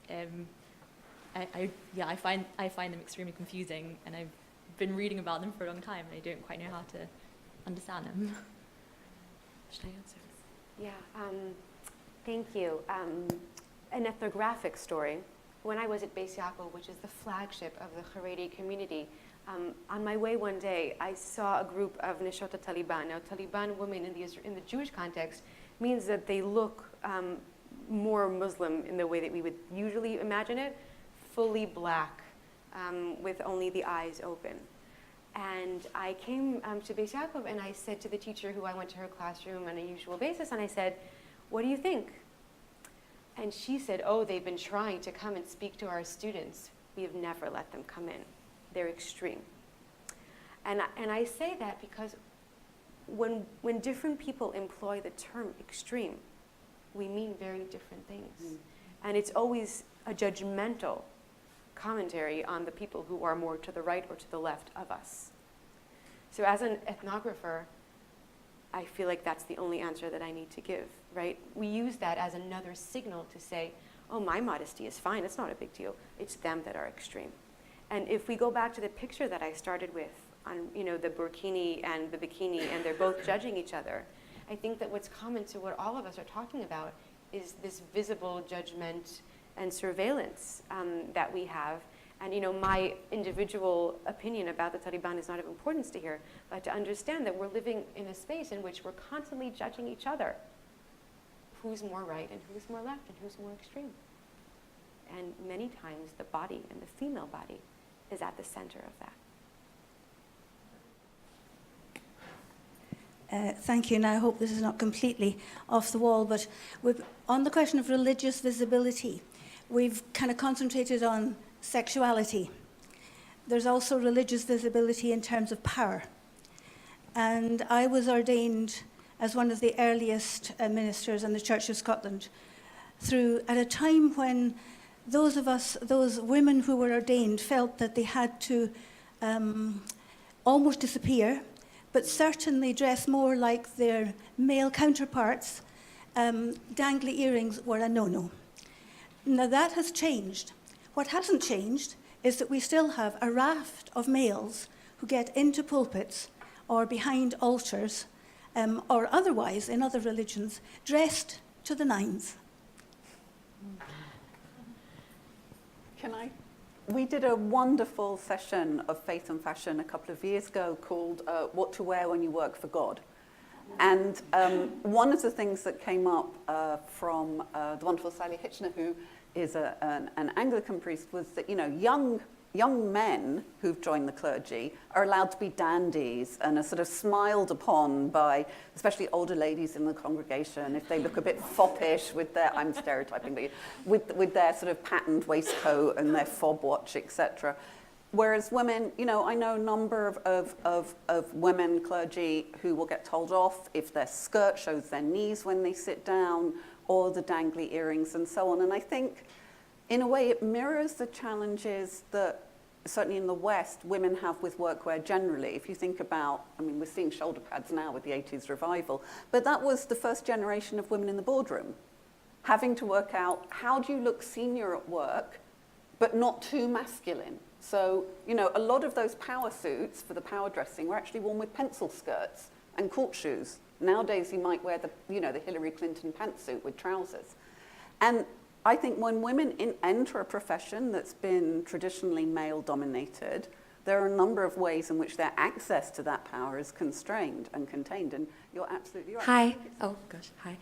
I find them extremely confusing, and I've been reading about them for a long time, and I don't quite know how to understand them. Should I answer? Yeah, thank you. An ethnographic story. When I was at Beis Yaakov, which is the flagship of the Haredi community, on my way one day, I saw a group of Neshota Taliban. Now, Taliban women in the Jewish context means that they look more Muslim in the way that we would usually imagine it, fully black, with only the eyes open. And I came to Beis Yaakov and I said to the teacher who I went to her classroom on a usual basis, and I said, "What do you think?" And she said, "Oh, they've been trying to come and speak to our students. We have never let them come in. They're extreme." And I say that because when different people employ the term extreme, we mean very different things. And it's always a judgmental commentary on the people who are more to the right or to the left of us. So as an ethnographer, I feel like that's the only answer that I need to give, right? We use that as another signal to say, oh, my modesty is fine, it's not a big deal. It's them that are extreme. And if we go back to the picture that I started with on, the burkini and the bikini, and they're both judging each other, I think that what's common to what all of us are talking about is this visible judgment and surveillance that we have. And my individual opinion about the Taliban is not of importance to here, but to understand that we're living in a space in which we're constantly judging each other. Who's more right and who's more left and who's more extreme? And many times the body and the female body is at the center of that. Thank you, and I hope this is not completely off the wall, but on the question of religious visibility, we've kind of concentrated on sexuality. There's also religious visibility in terms of power. And I was ordained as one of the earliest ministers in the Church of Scotland at a time when those women who were ordained felt that they had to almost disappear, but certainly dress more like their male counterparts. Dangly earrings were a no-no. Now that has changed. What hasn't changed is that we still have a raft of males who get into pulpits or behind altars or otherwise in other religions dressed to the nines. Can I We did a wonderful session of faith and fashion a couple of years ago called What to Wear When You Work for God. And one of the things that came up from the wonderful Sally Hitchner, who is an Anglican priest, was that, young men who've joined the clergy are allowed to be dandies and are sort of smiled upon by especially older ladies in the congregation if they look a bit foppish with their, I'm stereotyping, but with their sort of patterned waistcoat and their fob watch, etc. Whereas women, I know a number of women clergy who will get told off if their skirt shows their knees when they sit down, or the dangly earrings and so on. And I think, in a way, it mirrors the challenges that, certainly in the West, women have with workwear generally. If you think about, we're seeing shoulder pads now with the 80s revival, but that was the first generation of women in the boardroom, having to work out, how do you look senior at work, but not too masculine? So, a lot of those power suits for the power dressing were actually worn with pencil skirts and court shoes. Nowadays, you might wear the Hillary Clinton pantsuit with trousers. And I think when women enter a profession that's been traditionally male-dominated, there are a number of ways in which their access to that power is constrained and contained, and you're absolutely right. Hi. Oh, gosh, hi.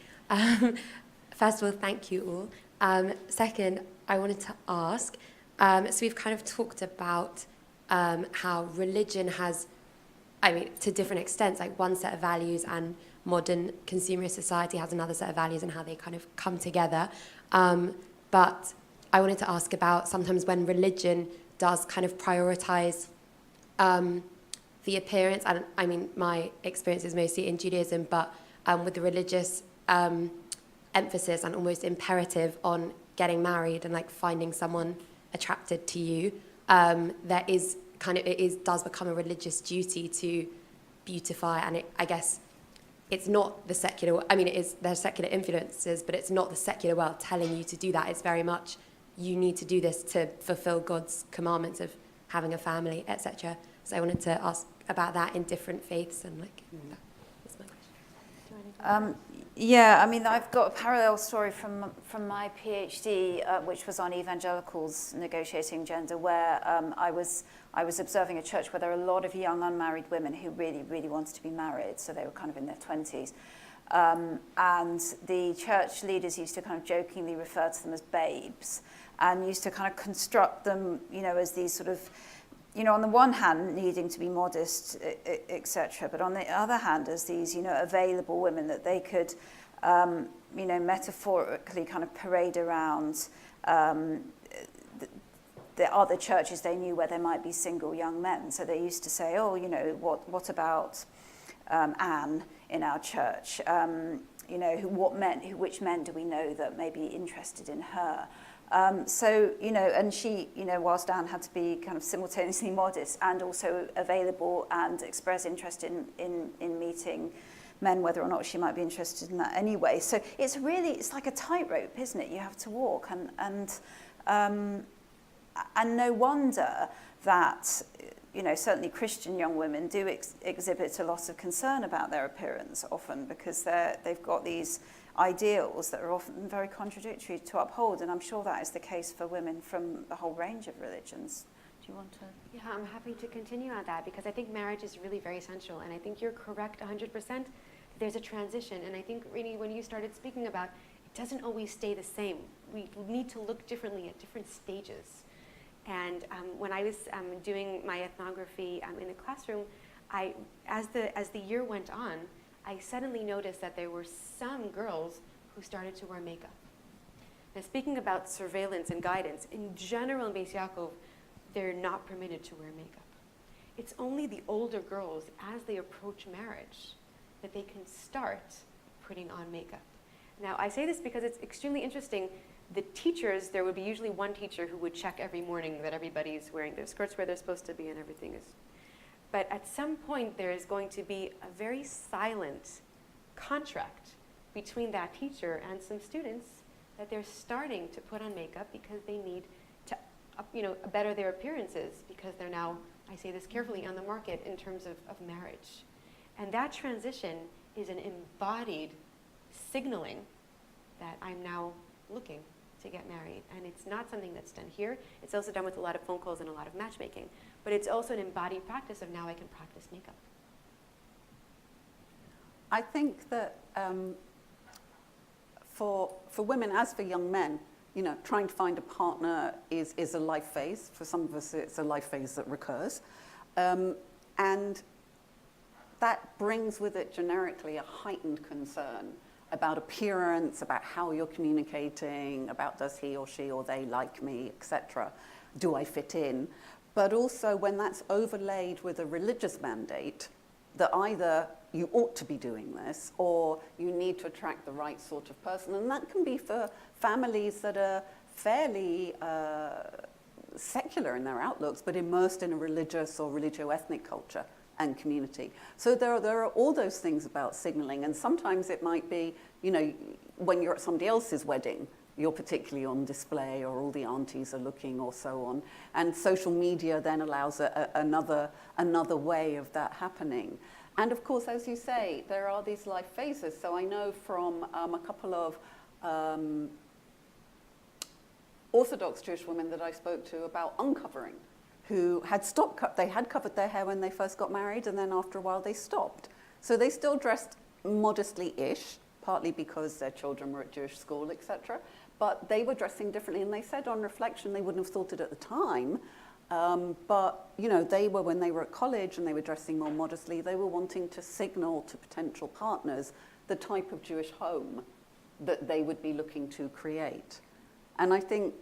First of all, thank you all. Second, I wanted to ask, so we've kind of talked about how religion has, to different extents, like one set of values, and modern consumerist society has another set of values, and how they kind of come together. But I wanted to ask about sometimes when religion does kind of prioritize the appearance, and my experience is mostly in Judaism, but with the religious emphasis and almost imperative on getting married and like finding someone attracted to you, it does become a religious duty to beautify, and I guess it's not the secular, there's secular influences, but it's not the secular world telling you to do that. It's very much, you need to do this to fulfill God's commandments of having a family, etc. So I wanted to ask about that in different faiths, and that's my question. I've got a parallel story from my PhD, which was on evangelicals negotiating gender, where I was observing a church where there are a lot of young unmarried women who really, really wanted to be married, so they were kind of in their 20s. And the church leaders used to kind of jokingly refer to them as babes, and used to kind of construct them, as these sort of, on the one hand, needing to be modest, etc., but on the other hand, as these, available women that they could, metaphorically kind of parade around the other churches they knew where there might be single young men. So they used to say, what about Anne in our church? Which men do we know that may be interested in her? And she, whilst Anne had to be kind of simultaneously modest and also available and express interest in meeting men, whether or not she might be interested in that anyway. So it's like a tightrope, isn't it? You have to walk, and no wonder that, certainly Christian young women do exhibit a lot of concern about their appearance often, because they've got these ideals that are often very contradictory to uphold, and I'm sure that is the case for women from the whole range of religions. Do you want to? Yeah, I'm happy to continue on that, because I think marriage is really very essential, and I think you're correct 100%. There's a transition, and I think, Reina, when you started speaking about it doesn't always stay the same. We need to look differently at different stages. And when I was doing my ethnography in the classroom, as the year went on, I suddenly noticed that there were some girls who started to wear makeup. Now, speaking about surveillance and guidance, in general in Beis Yaakov, they're not permitted to wear makeup. It's only the older girls, as they approach marriage, that they can start putting on makeup. Now, I say this because it's extremely interesting. The teachers, there would be usually one teacher who would check every morning that everybody's wearing their skirts where they're supposed to be and everything is. But at some point, there is going to be a very silent contract between that teacher and some students that they're starting to put on makeup because they need to, better their appearances, because they're now, I say this carefully, on the market in terms of marriage. And that transition is an embodied signaling that I'm now looking to get married. And it's not something that's done here. It's also done with a lot of phone calls and a lot of matchmaking. But it's also an embodied practice of now I can practice makeup. I think that for women, as for young men, you know, trying to find a partner is a life phase. For some of us, it's a life phase that recurs. And that brings with it generically a heightened concern about appearance, about how you're communicating, about does he or she or they like me, etc. Do I fit in? But also when that's overlaid with a religious mandate that either you ought to be doing this or you need to attract the right sort of person. And that can be for families that are fairly secular in their outlooks, but immersed in a religious or religio-ethnic culture and community. So there are all those things about signaling, and sometimes it might be, you know, when you're at somebody else's wedding, you're particularly on display, or all the aunties are looking, or so on. And social media then allows another way of that happening. And of course, as you say, there are these life phases. So I know from a couple of Orthodox Jewish women that I spoke to about uncovering, who had they had covered their hair when they first got married, and then after a while they stopped. So they still dressed modestly-ish, partly because their children were at Jewish school, etc. But they were dressing differently, and they said on reflection they wouldn't have thought it at the time. But you know, when they were at college and they were dressing more modestly, they were wanting to signal to potential partners the type of Jewish home that they would be looking to create. And I think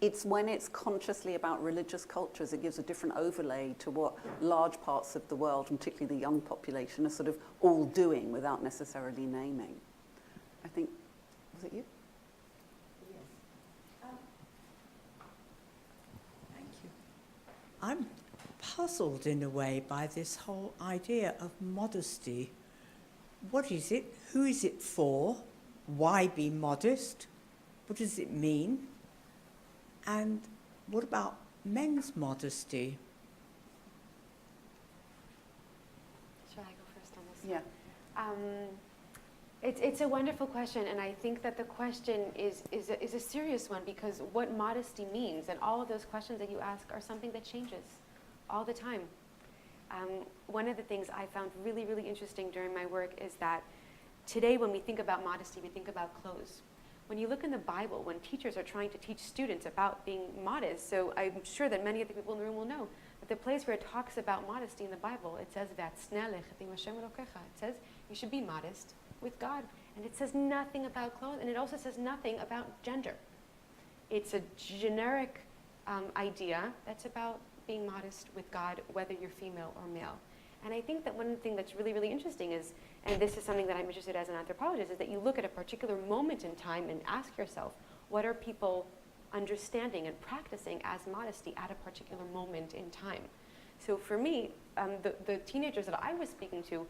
it's when it's consciously about religious cultures, it gives a different overlay to what large parts of the world, and particularly the young population, are sort of all doing without necessarily naming. I think, was it you? Thank you. I'm puzzled in a way by this whole idea of modesty. What is it? Who is it for? Why be modest? What does it mean? And what about men's modesty? Should I go first on this? Yeah. It's a wonderful question, and I think that the question is a serious one, because what modesty means and all of those questions that you ask are something that changes all the time. One of the things I found really, really interesting during my work is that today when we think about modesty, we think about clothes. When you look in the Bible, when teachers are trying to teach students about being modest, so I'm sure that many of the people in the room will know that the place where it talks about modesty in the Bible, it says, it says you should be modest with God. And it says nothing about clothes, and it also says nothing about gender. It's a generic idea that's about being modest with God, whether you're female or male. And I think that one thing that's really, really interesting is, and this is something that I'm interested in as an anthropologist, is that you look at a particular moment in time and ask yourself, what are people understanding and practicing as modesty at a particular moment in time? So for me, the teenagers that I was speaking to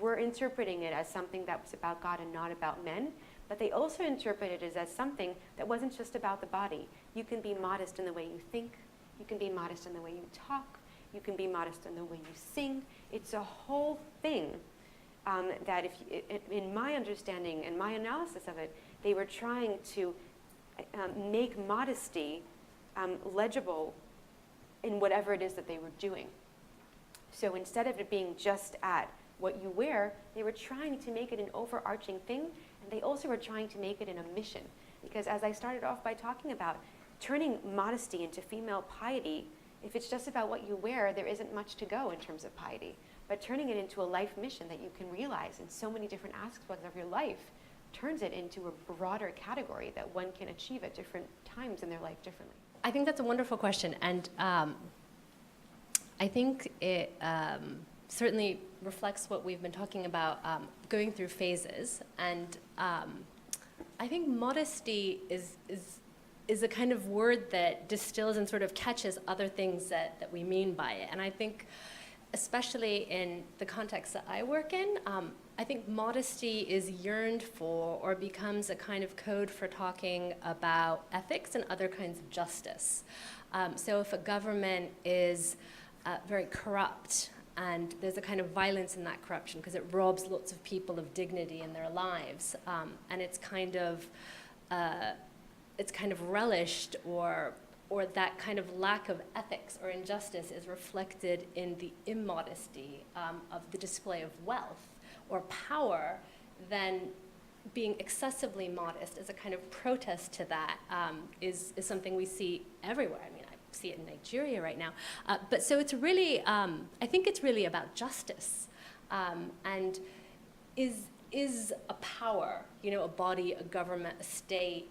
were interpreting it as something that was about God and not about men, but they also interpreted it as something that wasn't just about the body. You can be modest in the way you think, you can be modest in the way you talk, you can be modest in the way you sing. It's a whole thing that in my understanding and my analysis of it, they were trying to make modesty legible in whatever it is that they were doing. So instead of it being just at what you wear, they were trying to make it an overarching thing, and they also were trying to make it in a mission. Because as I started off by talking about, turning modesty into female piety, if it's just about what you wear, there isn't much to go in terms of piety. But turning it into a life mission that you can realize in so many different aspects of your life turns it into a broader category that one can achieve at different times in their life differently. I think that's a wonderful question, and I think it certainly reflects what we've been talking about, going through phases. And I think modesty is a kind of word that distills and sort of catches other things that we mean by it. And I think, especially in the context that I work in, I think modesty is yearned for or becomes a kind of code for talking about ethics and other kinds of justice. So if a government is very corrupt, and there's a kind of violence in that corruption because it robs lots of people of dignity in their lives, and it's kind of it's kind of relished, or that kind of lack of ethics or injustice is reflected in the immodesty of the display of wealth or power, then being excessively modest as a kind of protest to that is something we see everywhere. I mean, I see it in Nigeria right now. But so it's really, I think it's really about justice. And is a power, a body, a government, a state,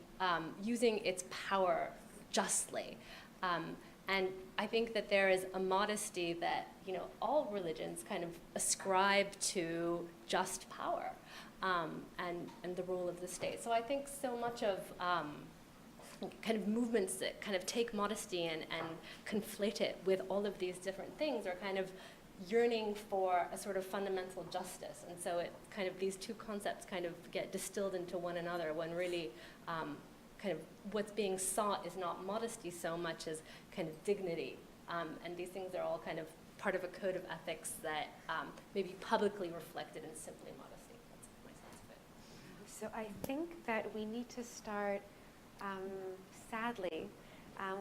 using its power justly? And I think that there is a modesty that, all religions kind of ascribe to just power and the role of the state. So I think so much of kind of movements that kind of take modesty and conflate it with all of these different things are kind of yearning for a sort of fundamental justice. And so it kind of, these two concepts kind of get distilled into one another, when really kind of what's being sought is not modesty so much as kind of dignity. And these things are all kind of part of a code of ethics that may be publicly reflected in simply modesty. That's my sense of it. So I think that we need to start, sadly,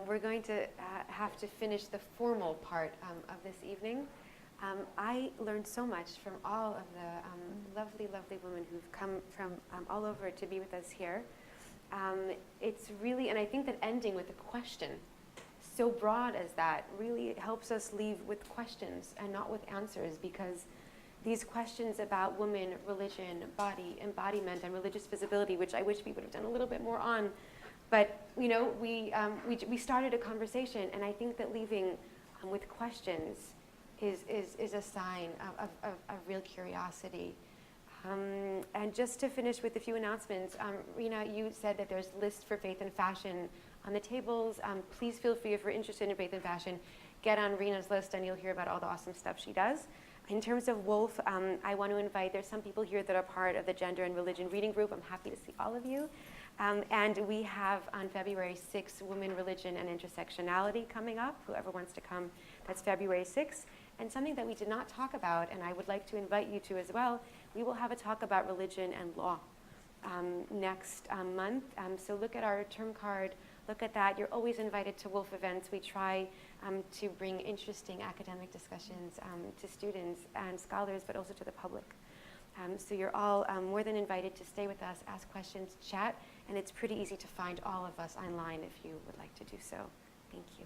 we're going to have to finish the formal part of this evening. I learned so much from all of the lovely, lovely women who've come from all over to be with us here. It's really, and I think that ending with a question, so broad as that, really helps us leave with questions and not with answers, because these questions about women, religion, body, embodiment, and religious visibility, which I wish we would have done a little bit more on, but we started a conversation, and I think that leaving with questions is a sign of real curiosity. And just to finish with a few announcements, Reina, you said that there's lists for faith and fashion on the tables. Please feel free, if you're interested in faith and fashion, get on Reina's list and you'll hear about all the awesome stuff she does. In terms of Woolf, I want to invite, there's some people here that are part of the Gender and Religion Reading Group. I'm happy to see all of you. And we have on February 6th, Women, Religion, and Intersectionality coming up. Whoever wants to come, that's February 6th. And something that we did not talk about, and I would like to invite you to as well, we will have a talk about religion and law next month. So look at our term card, look at that. You're always invited to Woolf events. We try to bring interesting academic discussions to students and scholars, but also to the public. So you're all more than invited to stay with us, ask questions, chat, and it's pretty easy to find all of us online if you would like to do so. Thank you.